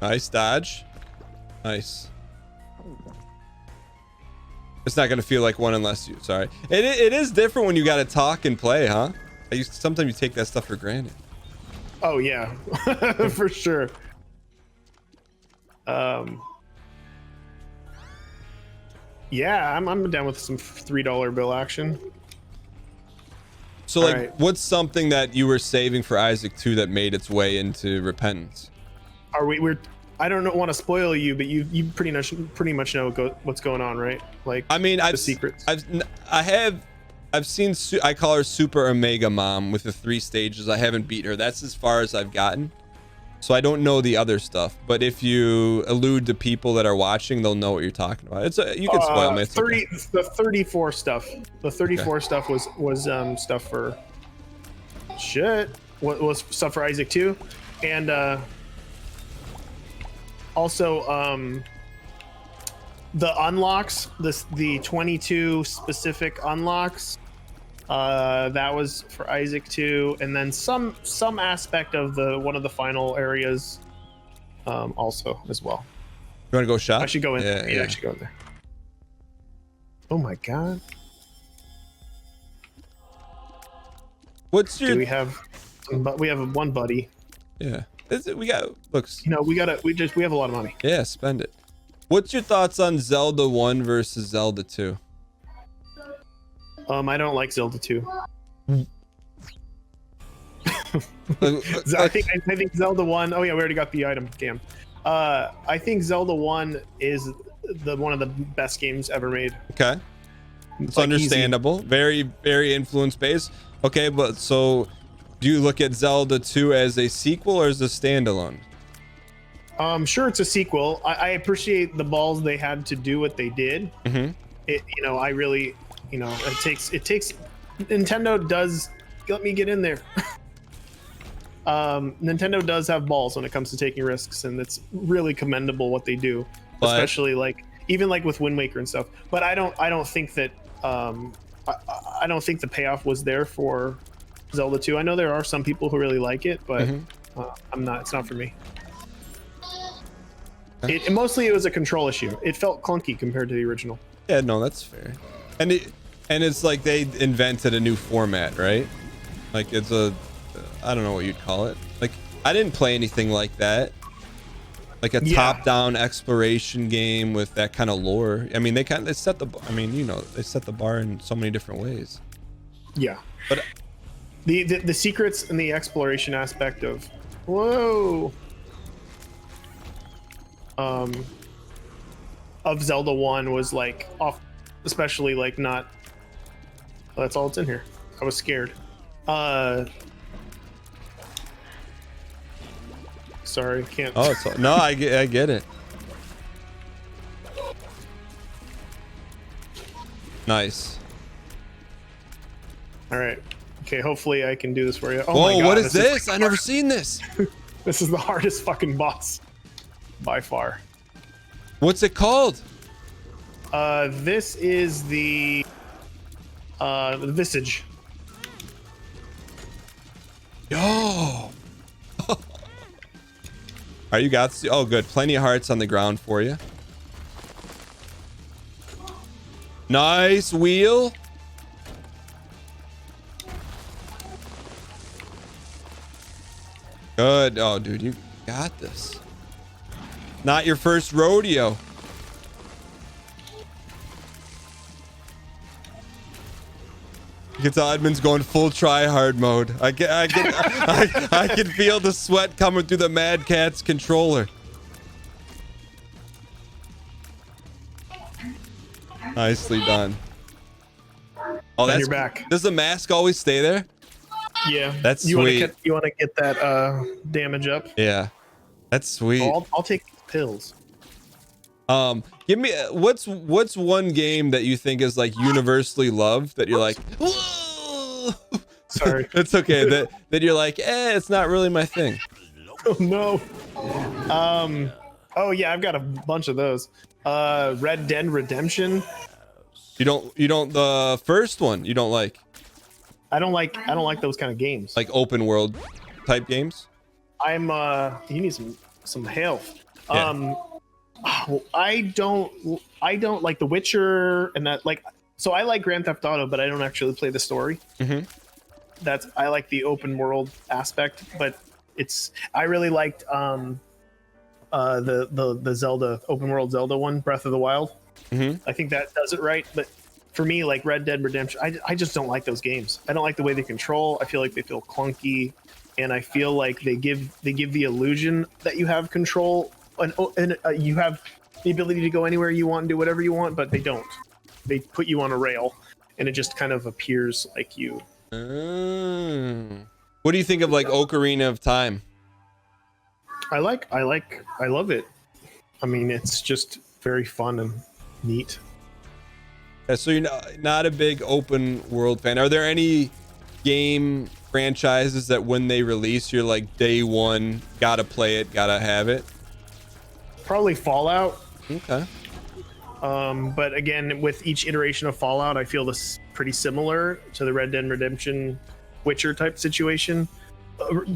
Nice dodge. Nice. It's not gonna feel like one unless you. Sorry. It is different when you gotta talk and play, huh? Sometimes you take that stuff for granted. Oh yeah, for sure. Yeah, I'm down with some $3 bill action. So like, what's something that you were saving for Isaac 2 that made its way into Repentance? I don't want to spoil you, but you pretty much know what's going on, right? Like, I mean, the secrets. I've seen. I call her Super Omega Mom with the 3 stages. I haven't beat her. That's as far as I've gotten. So I don't know the other stuff. But if you allude to people that are watching, they'll know what you're talking about. You can spoil me. The 34 stuff. The 34 stuff was stuff for shit. What was stuff for Isaac 2, and also the unlocks, the 22 specific unlocks, that was for Isaac 2, and then some aspect of one of the final areas also as well. You want to go shop? I should go in. Yeah. I should go in there. Oh my god. What's your? We have one buddy. Yeah. We got looks. We have a lot of money. Yeah, spend it. What's your thoughts on Zelda 1 versus Zelda 2? I don't like Zelda 2. I think Zelda 1. Oh yeah, we already got the item. Damn. I think Zelda 1 is one of the best games ever made. Okay. It's like understandable. Easy. Very, very influence based. Okay, but so do you look at Zelda 2 as a sequel or as a standalone? Sure, it's a sequel. I appreciate the balls they had to do what they did. Mm-hmm. I really, it takes. Nintendo does. Let me get in there. Nintendo does have balls when it comes to taking risks, and it's really commendable what they do. Especially even with Wind Waker and stuff. But I don't think that I don't think the payoff was there for Zelda 2. I know there are some people who really like it, but I'm not. It's not for me. Mostly it was a control issue. It felt clunky compared to the original. Yeah, no, that's fair. And it's like they invented a new format, right? Like it's I don't know what you'd call it. Like I didn't play anything like that. Like a top-down exploration game with that kind of lore. I mean, they set the. I mean, you know, they set the bar in so many different ways. Yeah. But the secrets and the exploration aspect of of Zelda 1 was like off, especially like not. Oh, that's all that's in here. I was scared. Sorry, can't. Oh, no, I get it. Nice. All right. Okay, hopefully I can do this for you. Oh whoa, my God, what is this? I never seen this. This is the hardest fucking boss by far. What's it called? This is the Visage. Yo. Are you got? Oh, good. Plenty of hearts on the ground for you. Nice wheel. Good. Oh, dude, you got this. Not your first rodeo. You can tell Edmund's going full try hard mode. I can feel the sweat coming through the Mad Cat's controller. Nicely done. Oh, that's you're back. Does the mask always stay there? Yeah, that's you sweet. You want to get that damage up? Yeah, that's sweet. I'll take pills. Give me what's one game that you think is like universally loved that you're like, whoa! Sorry, it's okay. that you're like, it's not really my thing. Oh no. Oh yeah, I've got a bunch of those. Red Dead Redemption. You don't the first one you don't like. I don't like those kind of games. Like open world type games. You need some health. Yeah. I don't like The Witcher and that, like, so I like Grand Theft Auto, but I don't actually play the story. I like the open world aspect, but I really liked the Zelda open world Zelda one, Breath of the Wild. I think that does it right, but for me, like Red Dead Redemption, I just don't like those games. I don't like the way they control. I feel like they feel clunky, and I feel like they give the illusion that you have control and you have the ability to go anywhere you want and do whatever you want, but they don't. They put you on a rail, and it just kind of appears like you. What do you think of like Ocarina of Time? I love it. I mean, it's just very fun and neat. Yeah, so you're not a big open world fan. Are there any game franchises that when they release, you're like day one, gotta play it, gotta have it? Probably Fallout. Okay. But again, with each iteration of Fallout, I feel this pretty similar to the Red Dead Redemption Witcher type situation.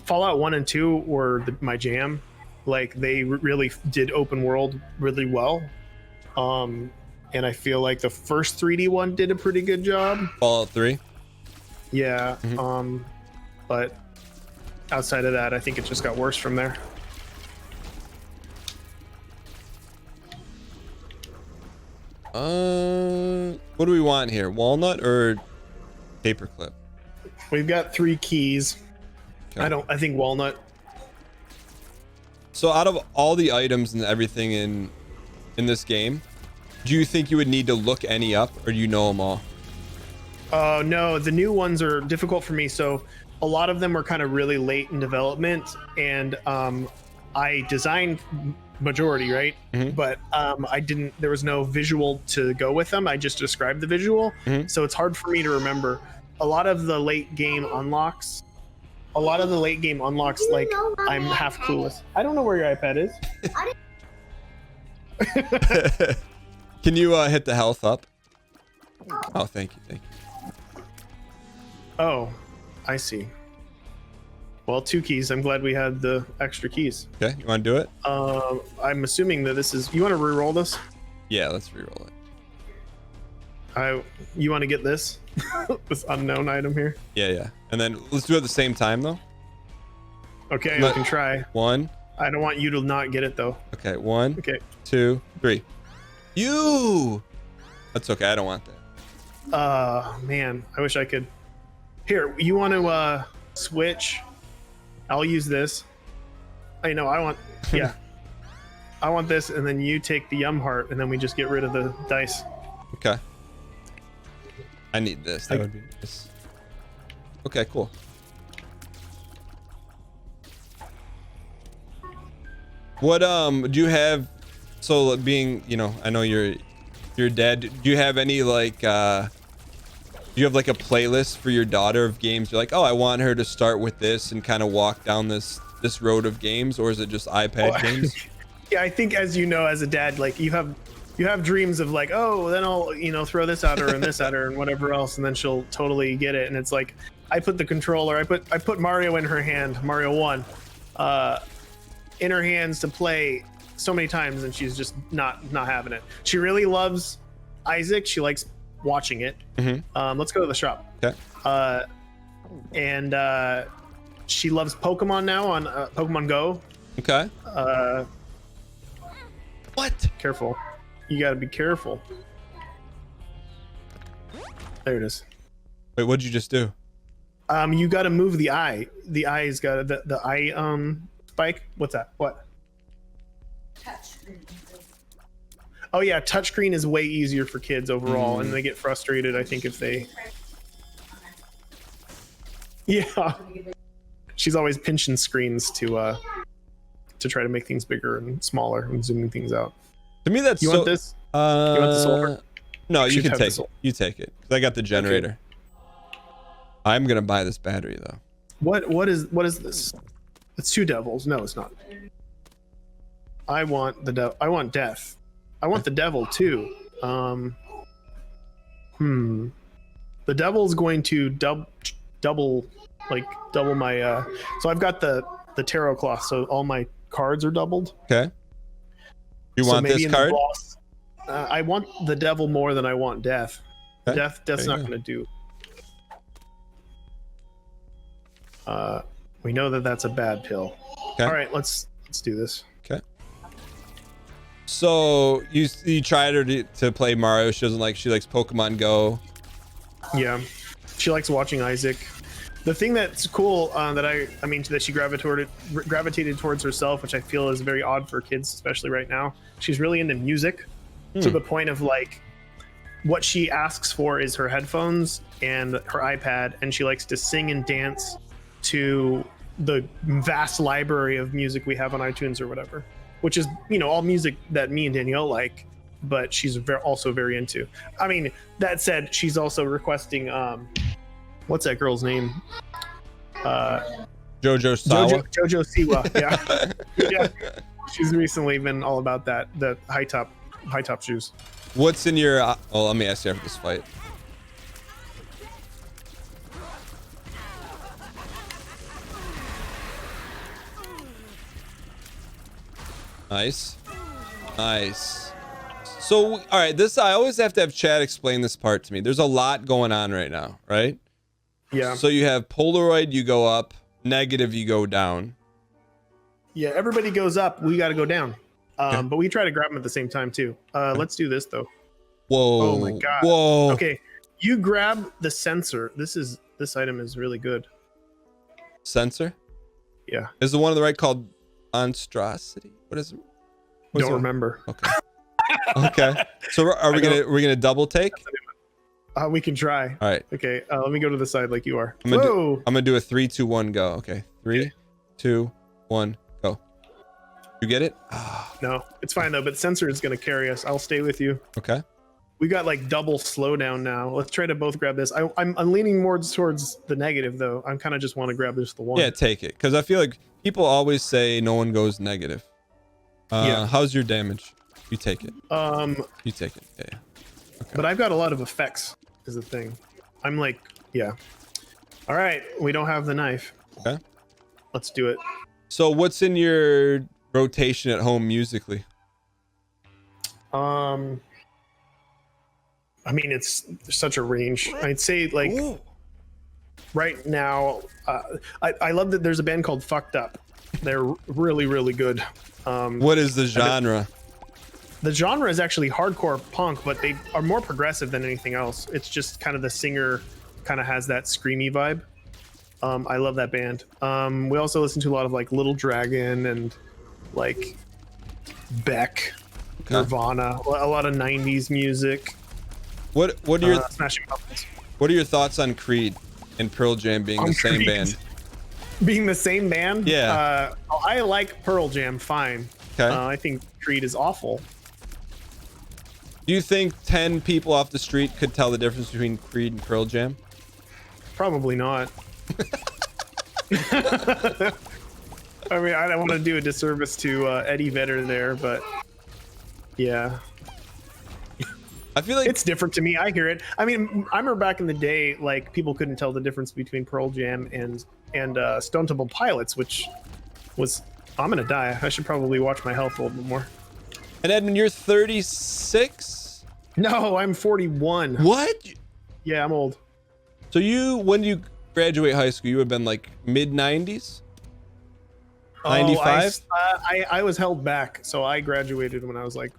Fallout 1 and 2 were my jam. Like, they really did open world really well. And I feel like the first 3D one did a pretty good job. Fallout 3? Yeah. But outside of that, I think it just got worse from there. What do we want here? Walnut or paperclip? We've got 3 keys. Okay. I think walnut. So out of all the items and everything in this game, do you think you would need to look any up, or do you know them all? No, the new ones are difficult for me. So a lot of them were kind of really late in development, and I designed majority, right? But I didn't. There was no visual to go with them. I just described the visual, so it's hard for me to remember. A lot of the late game unlocks. Like, I'm half clueless. I don't know where your iPad is. Can you hit the health up? Oh, thank you. Oh, I see. Well, 2 keys. I'm glad we had the extra keys. Okay, you want to do it? I'm assuming that this is. You want to re-roll this? Yeah, let's re-roll it. You want to get this? This unknown item here? Yeah. And then let's do it at the same time, though. Okay, we can try. 1. I don't want you to not get it, though. Okay, 1. Okay. 2, 3. You! That's okay, I don't want that. Man, I wish I could. Here, you want to switch? I'll use this. I want. Yeah. I want this, and then you take the yum heart, and then we just get rid of the dice. Okay. I need this. That would be nice. Okay, cool. What do you have? So being, I know you're dead. Do you have any like do you have like a playlist for your daughter of games? You're like, oh, I want her to start with this and kind of walk down this road of games, or is it just iPad games? Yeah, I think as a dad, like you have dreams of like, oh, then I'll throw this at her and this at her and whatever else, and then she'll totally get it. And it's like I put the controller, I put Mario in her hand, Mario 1, in her hands to play so many times, and she's just not having it. She really loves Isaac. She likes watching it. Mm-hmm. Let's go to the shop. Okay. And she loves Pokemon now on Pokemon Go. Okay. What? Careful. You gotta be careful. There it is. Wait, what'd you just do? You gotta move the eye. The eye's got the eye spike. What's that? What? Touchscreen. Oh yeah, touchscreen is way easier for kids overall, and they get frustrated, I think, if they. Yeah. She's always pinching screens to try to make things bigger and smaller and zooming things out. To me, that's You want this? You want the silver? No, you Should can have take the it. You take it. 'Cause I got the generator. I'm gonna buy this battery though. What is this? It's 2 devils. No, it's not. I want the I want death. I want the devil too. The devil's going to double my so I've got the tarot cloth, so all my cards are doubled. Okay. You So want maybe this in the card? boss, I want the devil more than I want death. Okay. Death's There you not go. going to do. We know that that's a bad pill. Okay. All right, let's do this. Okay. So you tried her to play Mario. She doesn't like. She likes Pokemon Go. Yeah, she likes watching Isaac. The thing that's cool that she gravitated towards herself, which I feel is very odd for kids, especially right now. She's really into music, to the point of like, what she asks for is her headphones and her iPad, and she likes to sing and dance to the vast library of music we have on iTunes or whatever, which is all music that me and Danielle like, but she's also very into. I mean, that said, she's also requesting what's that girl's name? Jojo Sawa. Jojo Siwa. Yeah. Yeah. She's recently been all about that, the high top shoes. What's in your? Well, let me ask you after this fight. Nice. So, all right, I always have to have Chad explain this part to me. There's a lot going on right now, right? Yeah. So you have Polaroid, you go up, negative, you go down. Yeah, everybody goes up, we got to go down. Okay. But we try to grab them at the same time too. Let's do this though. Whoa. Oh my god. Whoa. Okay, you grab the sensor. This item is really good. Sensor? Yeah. Is the one on the right called monstrosity? What is it? Don't remember. Okay. Okay. So are we gonna double take? We can try. All right. Okay. Let me go to the side like you are. I'm gonna do a 3, 2, 1, go. Okay. 3, 2, 1, go. You get it? No, it's fine though. But sensor is gonna carry us. I'll stay with you. Okay. We got like double slowdown now. Let's try to both grab this. I'm leaning more towards the negative though. I'm kind of just want to grab just the one. Yeah, take it. Because I feel like people always say no one goes negative. Yeah. How's your damage? You take it. You take it. Yeah. But I've got a lot of effects is the thing. I'm like, yeah. All right, we don't have the knife. Okay. Let's do it. So what's in your rotation at home musically? I mean, there's such a range. I'd say like right now, I love that there's a band called Fucked Up. They're really, really good. What is the genre? The genre is actually hardcore punk, but they are more progressive than anything else. It's just kind of the singer kind of has that screamy vibe. I love that band. We also listen to a lot of like Little Dragon and like Beck, Nirvana, a lot of 90s music. What are your Smashing Pumpkins. What are your thoughts on Creed and Pearl Jam being the same Creed band? Being the same band? Yeah. I like Pearl Jam fine. Okay. I think Creed is awful. Do you think 10 people off the street could tell the difference between Creed and Pearl Jam? Probably not. I mean, I don't want to do a disservice to Eddie Vedder there, but yeah. I feel like It's different to me. I hear it. I mean, I remember back in the day, like people couldn't tell the difference between Pearl Jam and Stone Temple Pilots, which was I'm gonna die. I should probably watch my health a little bit more. And Edmund, you're 36? No, I'm 41. What? Yeah, I'm old. So when you graduate high school, you would have been like mid 90s? 95? I was held back, so I graduated when I was like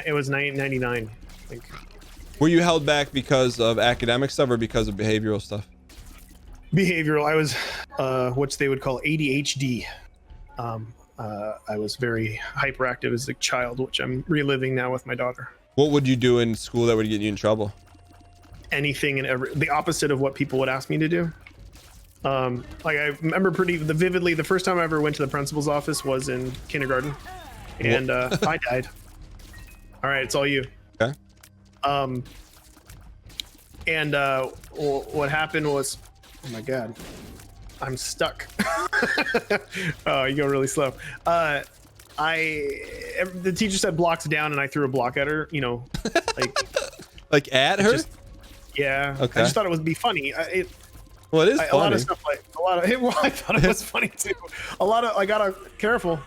it was 99, I think. Were you held back because of academic stuff or because of behavioral stuff? Behavioral. I was what they would call ADHD. I was very hyperactive as a child, which I'm reliving now with my daughter. What would you do in school that would get you in trouble? Anything and the opposite of what people would ask me to do. Like I remember pretty vividly the first time I ever went to the principal's office was in kindergarten, and I died. All right, it's all you. Okay. And what happened was, oh my god, I'm stuck. Oh, you go really slow. The teacher said blocks down, and I threw a block at her. You know, like like at her? Yeah. Okay. I just thought it would be funny. Well, it is funny. A lot of stuff like well, I thought it was funny too. I gotta careful.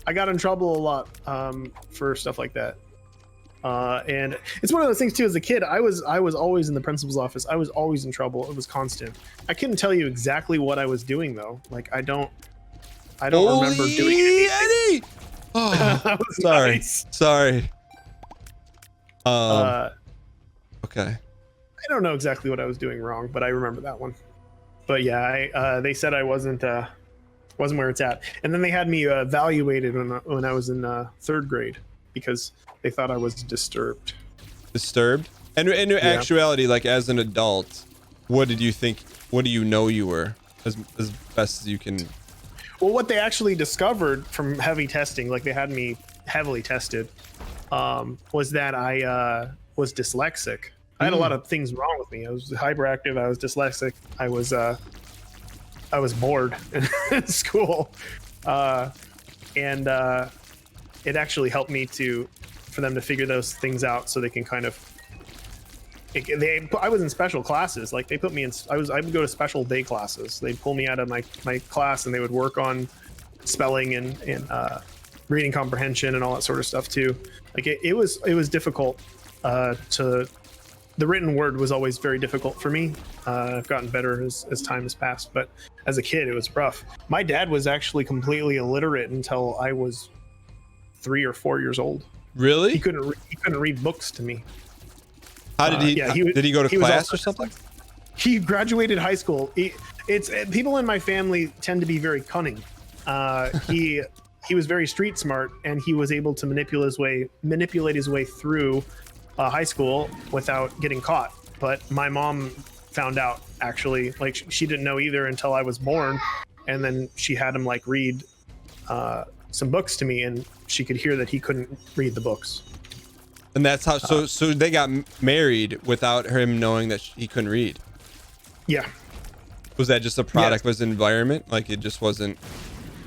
I got in trouble a lot for stuff like that. And it's one of those things too. As a kid, I was always in the principal's office. I was always in trouble. It was constant. I couldn't tell you exactly what I was doing though. Like I don't remember doing anything. Eddie! Oh, sorry. Nice. Sorry. I Okay. don't know exactly what I was doing wrong, but I remember that one. But yeah, they said I wasn't where it's at, and then they had me evaluated when I was in third grade because they thought I was disturbed. Disturbed? And in actuality, like as an adult, what did you think? What do you know you were as best as you can? Well, what they actually discovered from heavy testing, like they had me heavily tested, was that I was dyslexic. I had a lot of things wrong with me. I was hyperactive. I was dyslexic. I was bored in school, and it actually helped me for them to figure those things out, so they can kind of. I was in special classes. Like they put me in. I would go to special day classes. They'd pull me out of my class, and they would work on spelling and reading comprehension and all that sort of stuff too. Like it was difficult to. The written word was always very difficult for me. I've gotten better as time has passed, but as a kid, it was rough. My dad was actually completely illiterate until I was 3 or 4 years old. Really? He couldn't read books to me. How did he? Did he go to class or something? He graduated high school. It's people in my family tend to be very cunning. He was very street smart, and he was able to manipulate his way through high school without getting caught. But my mom found out, actually. Like she didn't know either until I was born, and then she had him like read some books to me, and she could hear that he couldn't read the books. And that's how. So they got married without him knowing that he couldn't read. Yeah. Was that just a product of his environment? Like it just wasn't.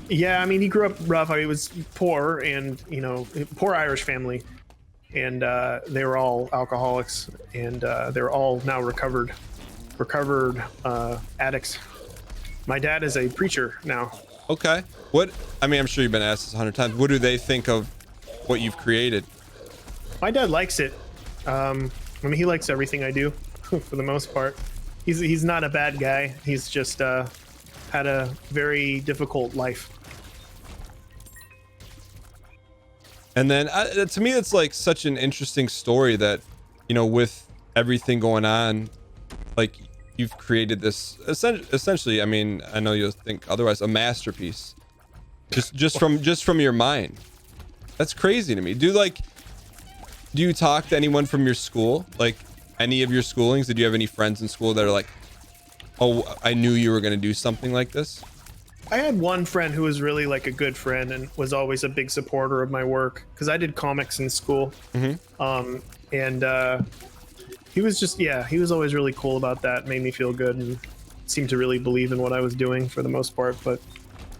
Yeah, I mean, he grew up rough. He was poor, and poor Irish family. And they were all alcoholics, and they're all now recovered. recovered addicts. My dad is a preacher now. Okay. What? I mean, I'm sure you've been asked this 100 times. What do they think of what you've created? My dad likes it. I mean, he likes everything I do for the most part. He's not a bad guy. He's just had a very difficult life. And then to me, it's like such an interesting story that, you know, with everything going on, like you've created this essentially, I mean, I know you'll think otherwise, a masterpiece just from your mind. That's crazy to me. Do you talk to anyone from your school, like any of your schoolings? Did you have any friends in school that are like, oh, I knew you were going to do something like this? I had one friend who was really like a good friend and was always a big supporter of my work because I did comics in school. And he was just, yeah, he was always really cool about that. Made me feel good and seemed to really believe in what I was doing for the most part. But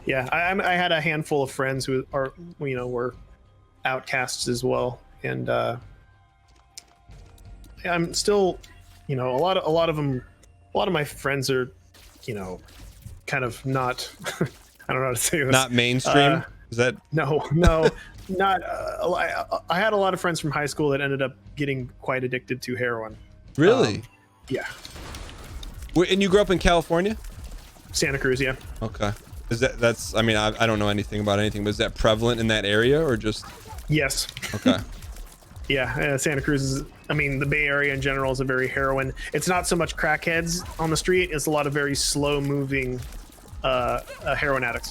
yeah, I had a handful of friends who are, you know, were outcasts as well. And I'm still, you know, a lot of my friends are, you know, kind of not I don't know how to say this. Not mainstream? Is that no not I had a lot of friends from high school that ended up getting quite addicted to heroin. Really? Yeah. And you grew up in California? Santa Cruz, yeah. Okay. That's I mean, I don't know anything about anything, but is that prevalent in that area or just? Yes. Okay. Yeah, Santa Cruz is, I mean, the Bay Area in general is a very heroin. It's not so much crackheads on the street, it's a lot of very slow moving heroin addicts.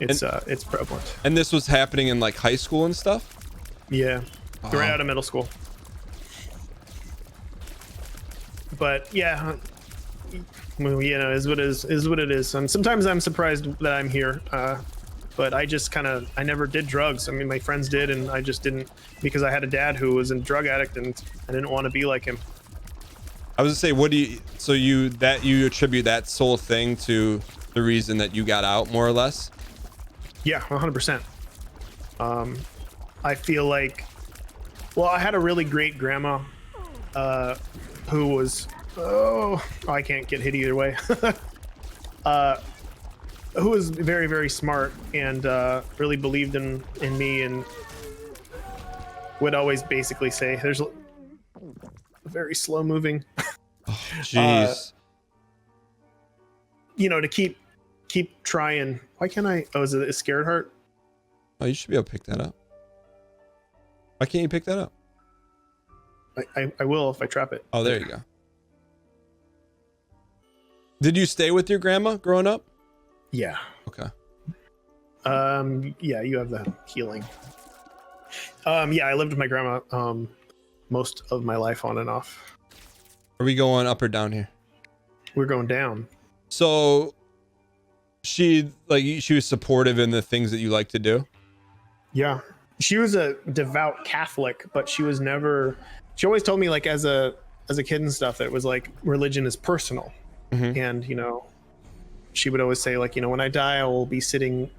It's prevalent. And this was happening in like high school and stuff? Yeah. Right out of middle school. But yeah, well, you know, is what it is. And sometimes I'm surprised that I'm here. But I just I never did drugs. I mean, my friends did, and I just didn't, because I had a dad who was a drug addict and I didn't want to be like him. I was gonna say, you attribute that sole thing to the reason that you got out, more or less? Yeah, 100%. I feel like, well, I had a really great grandma who was, I can't get hit either way. Who was very, very smart and really believed in me and would always basically say, there's a very slow moving. Oh, jeez. You know, to keep trying. Why can't I? Oh, is it a scared heart? Oh, you should be able to pick that up. Why can't you pick that up? I will if I trap it. Oh, there you go. Did you stay with your grandma growing up? Yeah. Okay. Yeah, you have the healing. Yeah, I lived with my grandma most of my life on and off. Are we going up or down here? We're going down. So she was supportive in the things that you like to do? Yeah. She was a devout Catholic, but she was never, she always told me, like, as a kid and stuff, that it was like religion is personal. Mm-hmm. And, you know, she would always say, like, you know, when I die, I will be sitting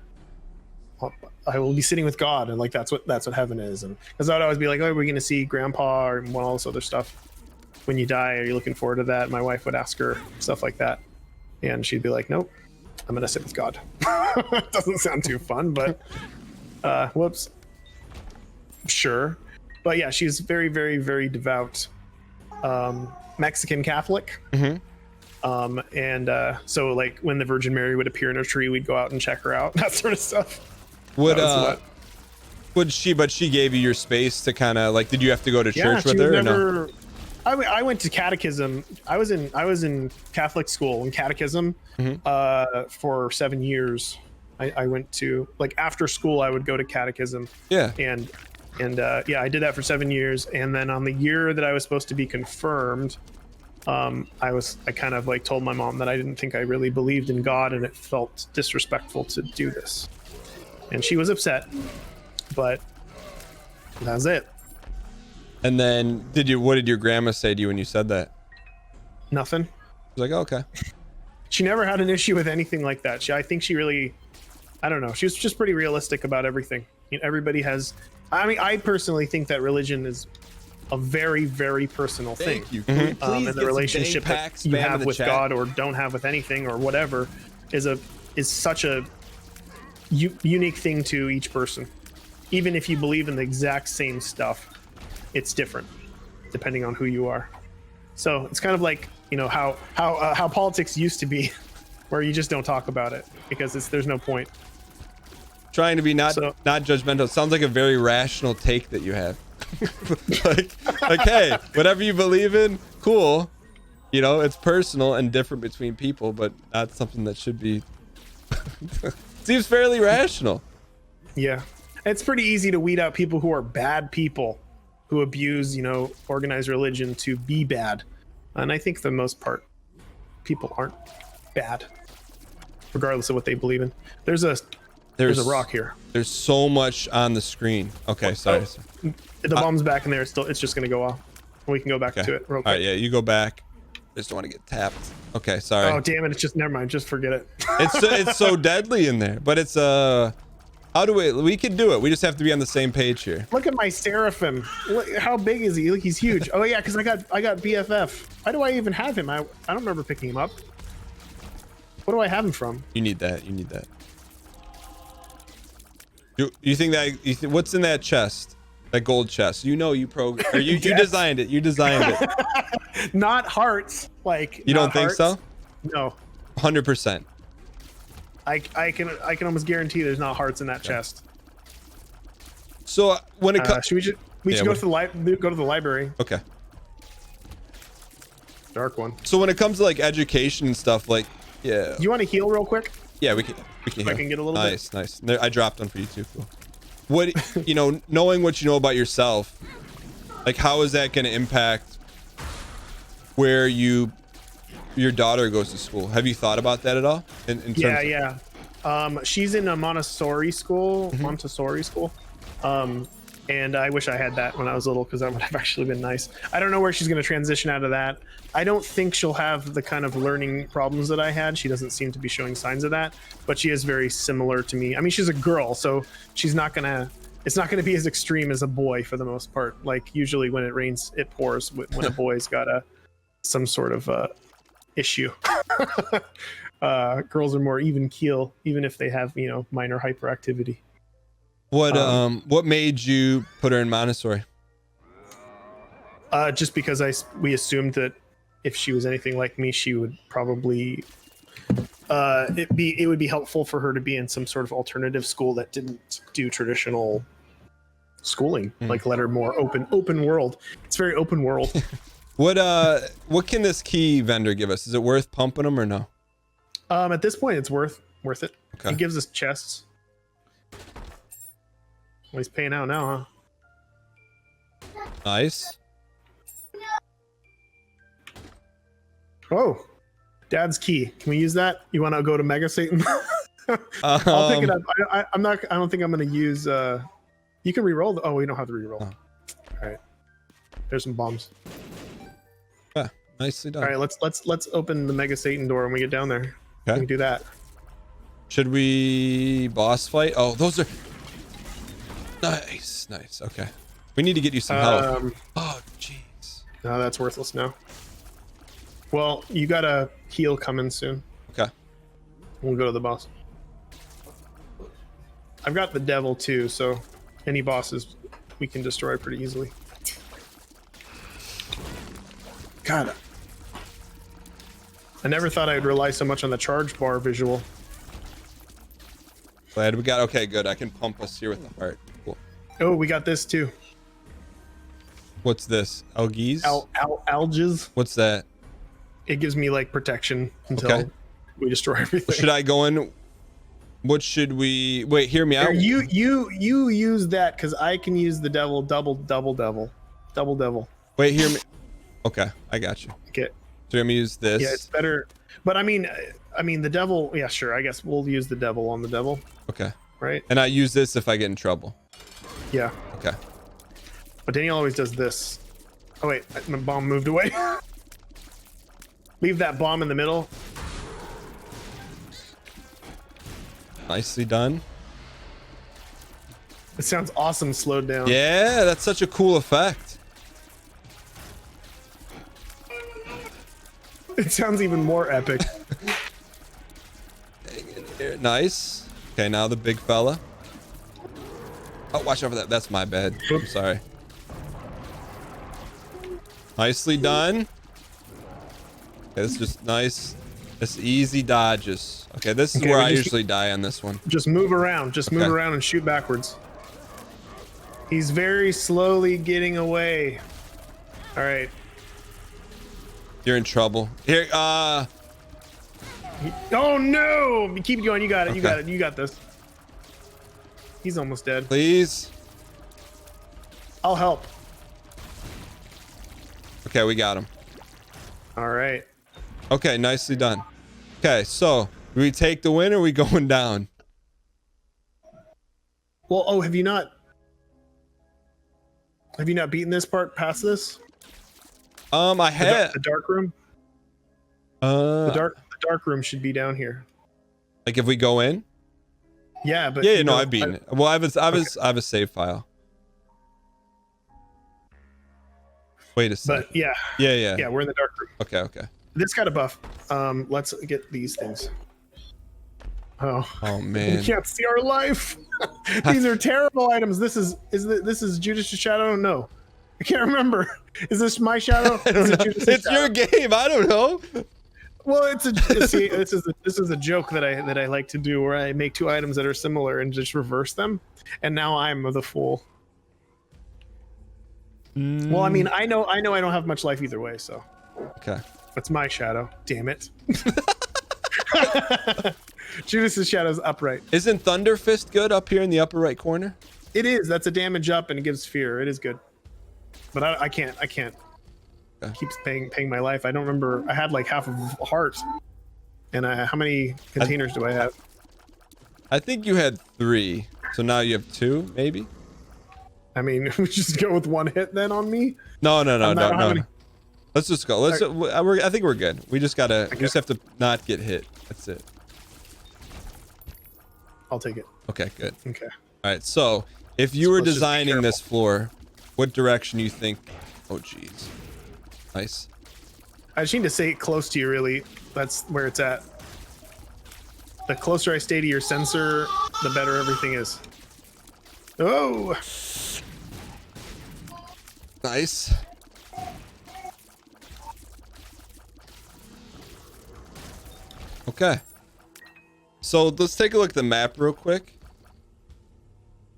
with God, and like that's what heaven is. And because I'd always be like, oh, we're gonna see grandpa and all this other stuff when you die, are you looking forward to that? My wife would ask her stuff like that, and she'd be like, nope, I'm gonna sit with God. Doesn't sound too fun, but whoops. Sure. But yeah, she's very, very, very devout Mexican Catholic. Mm-hmm. So like when the Virgin Mary would appear in her tree, we'd go out and check her out, that sort of stuff. But she gave you your space to kind of like, did you have to go to church with her? Never, or no? I went to catechism. I was in Catholic school and catechism for 7 years. I went to, like, after school I would go to catechism. Yeah. And yeah, I did that for 7 years. And then on the year that I was supposed to be confirmed, I kind of like told my mom that I didn't think I really believed in God, and it felt disrespectful to do this. And she was upset, but that's it. And then what did your grandma say to you when you said that? Nothing. She was like, oh, okay. She never had an issue with anything like that. I think she really, I don't know. She was just pretty realistic about everything. You know, everybody has, I mean, I personally think that religion is a very, very personal thing. Thank you. Can we please And get the some relationship dang that pack you spam in have the with chat? God or don't have with anything or whatever is such a unique thing to each person. Even if you believe in the exact same stuff, it's different depending on who you are. So it's kind of like, you know, how politics used to be, where you just don't talk about it because there's no point. Trying to be not judgmental. It sounds like a very rational take that you have. like, hey, whatever you believe in, cool. You know, it's personal and different between people, but not something that should be. Seems fairly rational. Yeah, it's pretty easy to weed out people who are bad people, who abuse, you know, organized religion to be bad. And I think for the most part, people aren't bad, regardless of what they believe in. There's a rock here. There's so much on the screen. Okay, sorry. The bomb's back in there. It's just gonna go off. We can go back to it real quick. All right, yeah, you go back. I just don't want to get tapped. Okay, sorry. Oh damn it! It's just never mind. Just forget it. It's so deadly in there, but it's how do we can do it. We just have to be on the same page here. Look at my Seraphim. Look, how big is he? Look, he's huge. Oh yeah, because I got BFF. Why do I even have him? I don't remember picking him up. What do I have him from? You need that. You need that. You think that what's in that chest? That gold chest. You know you designed it. You designed it. Not hearts. Like you don't think so? No. 100%. I can almost guarantee there's not hearts in that chest. So when it comes, should go to the library. Okay. Dark one. So when it comes to like education and stuff, like yeah. You want to heal real quick? Yeah, we can. If I can get a little bit. Nice. I dropped one for you too. Cool. What you know, knowing what you know about yourself, like how is that going to impact where your daughter goes to school? Have you thought about that at all? Yeah. She's in a Montessori school. And I wish I had that when I was little, because that would have actually been nice. I don't know where she's going to transition out of that. I don't think she'll have the kind of learning problems that I had. She doesn't seem to be showing signs of that, but she is very similar to me. I mean, she's a girl, so she's not going to, it's not going to be as extreme as a boy for the most part. Like usually when it rains, it pours when a boy's got some sort of issue. Girls are more even keel, even if they have, you know, minor hyperactivity. What made you put her in Montessori? Just because we assumed that if she was anything like me, she would probably it would be helpful for her to be in some sort of alternative school that didn't do traditional schooling, like let her more open world. It's very open world. What can this key vendor give us? Is it worth pumping them or no? At this point, it's worth it. Okay. He gives us chests. Well, he's paying out now, huh? Nice. Oh, Dad's key. Can we use that? You want to go to Mega Satan? I'll pick it up. I don't think I'm going to use. You can re-roll. Oh, we don't have to re-roll. Oh. All right. There's some bombs. Yeah, nicely done. All right, let's open the Mega Satan door when we get down there. Okay. We can do that. Should we boss fight? Oh, those are nice. Okay. We need to get you some help. Oh, jeez. No, that's worthless now. Well, you got a heal coming soon. Okay. We'll go to the boss. I've got the devil too, so any bosses we can destroy pretty easily. God, I never thought I'd rely so much on the charge bar visual. Glad we got. Okay, good. I can pump us here with the heart. Cool. Oh, we got this too. What's this? Algies? Alges. What's that? It gives me like protection until we destroy everything. Should I go in? What should we wait? Hear me out. You use that because I can use the devil double devil. Wait, hear me. Okay, I got you. Okay. So I'm gonna use this. Yeah, it's better. But I mean the devil. Yeah, sure. I guess we'll use the devil on the devil. Okay. Right. And I use this if I get in trouble. Yeah. Okay. But Daniel always does this. Oh wait, my bomb moved away. Leave that bomb in the middle. Nicely done. It sounds awesome slowed down. Yeah, that's such a cool effect. It sounds even more epic. Nice. Okay, now the big fella. Oh, watch out for that. That's my bad. I'm sorry. Nicely done. Okay, this is just nice. It's easy dodges. Okay, this is Okay, where we I just- usually die on this one. Just move around. Just move Okay. around and shoot backwards. He's very slowly getting away. All right. You're in trouble. Here, Oh no! Keep going. You got it. You got Okay. it. You got this. He's almost dead. please. I'll help. Okay, we got him. All right. Okay, nicely done. Okay, so do we take the win or are we going down? Well, oh, have you not beaten this part past this? I had The dark room. The dark room should be down here. like if we go in. Yeah, but Yeah, you no, know, I've beaten it. Well, I have a save file. Wait a second. But yeah, Yeah. we're in the dark room. Okay. This got a buff. Let's get these things. Oh we Man. can't see our life. These are terrible items. This is Judas' shadow? No, I can't remember. Is this my shadow? I don't know. It's your game. I don't know. Well, see, this is a joke that I like to do where I make two items that are similar and just reverse them, and now I'm the fool. Well, I mean, I know I don't have much life either way, so Okay. that's my shadow. Damn it. Judas's shadow's upright. Isn't Thunder Fist good up here in the upper right corner? It is. That's a damage up and it gives fear. It is good. But I can't. Okay. Keeps paying my life. I don't remember. I had like half of a heart. And how many containers do I have? I think you had 3. So now you have 2, maybe? I mean, we just go with one hit then on me. No. how many- Let's just go. I think we're good. We just have to not get hit. That's it. I'll take it. Okay, good. Okay. All right. So if you were Let's just be designing this careful. floor, what direction you think? Oh, geez. Nice. I just need to say it close to you. Really, that's where it's at. The closer I stay to your sensor, the better everything is. Oh. Nice. Okay. So let's take a look at the map real quick.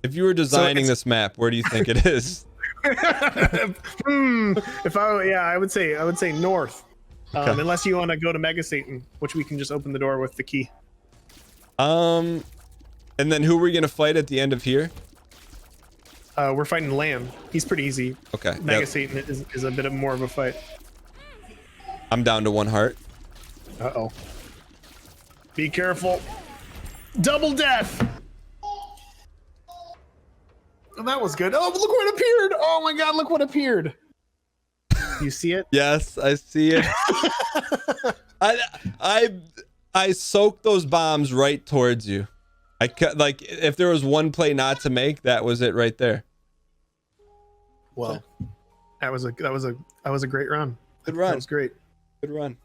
If you were designing this map, where do you think it is? If I would say north. Okay. Unless you want to go to Mega Satan, which we can just open the door with the key. And then who are we gonna fight at the end of here? We're fighting Lamb. He's pretty easy. Okay. Mega Yep. Satan is a bit of more of a fight. I'm down to 1 heart. Uh-oh. Be careful. Double death! Oh, that was good. Oh, look what appeared! Oh my god, look what appeared! You see it? Yes, I see it. I soaked those bombs right towards you. Like if there was one play not to make, that was it right there. Well, that was a great run. Good run. That was great. Good run.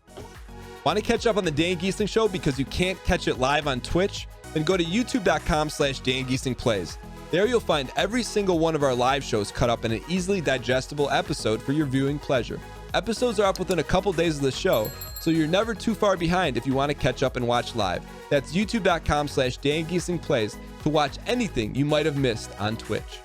Want to catch up on the Dan Gheesling Show because you can't catch it live on Twitch? Then go to youtube.com/Dan Gheesling Plays. There you'll find every single one of our live shows cut up in an easily digestible episode for your viewing pleasure. Episodes are up within a couple days of the show, so you're never too far behind if you want to catch up and watch live. That's youtube.com/Dan Gheesling Plays to watch anything you might have missed on Twitch.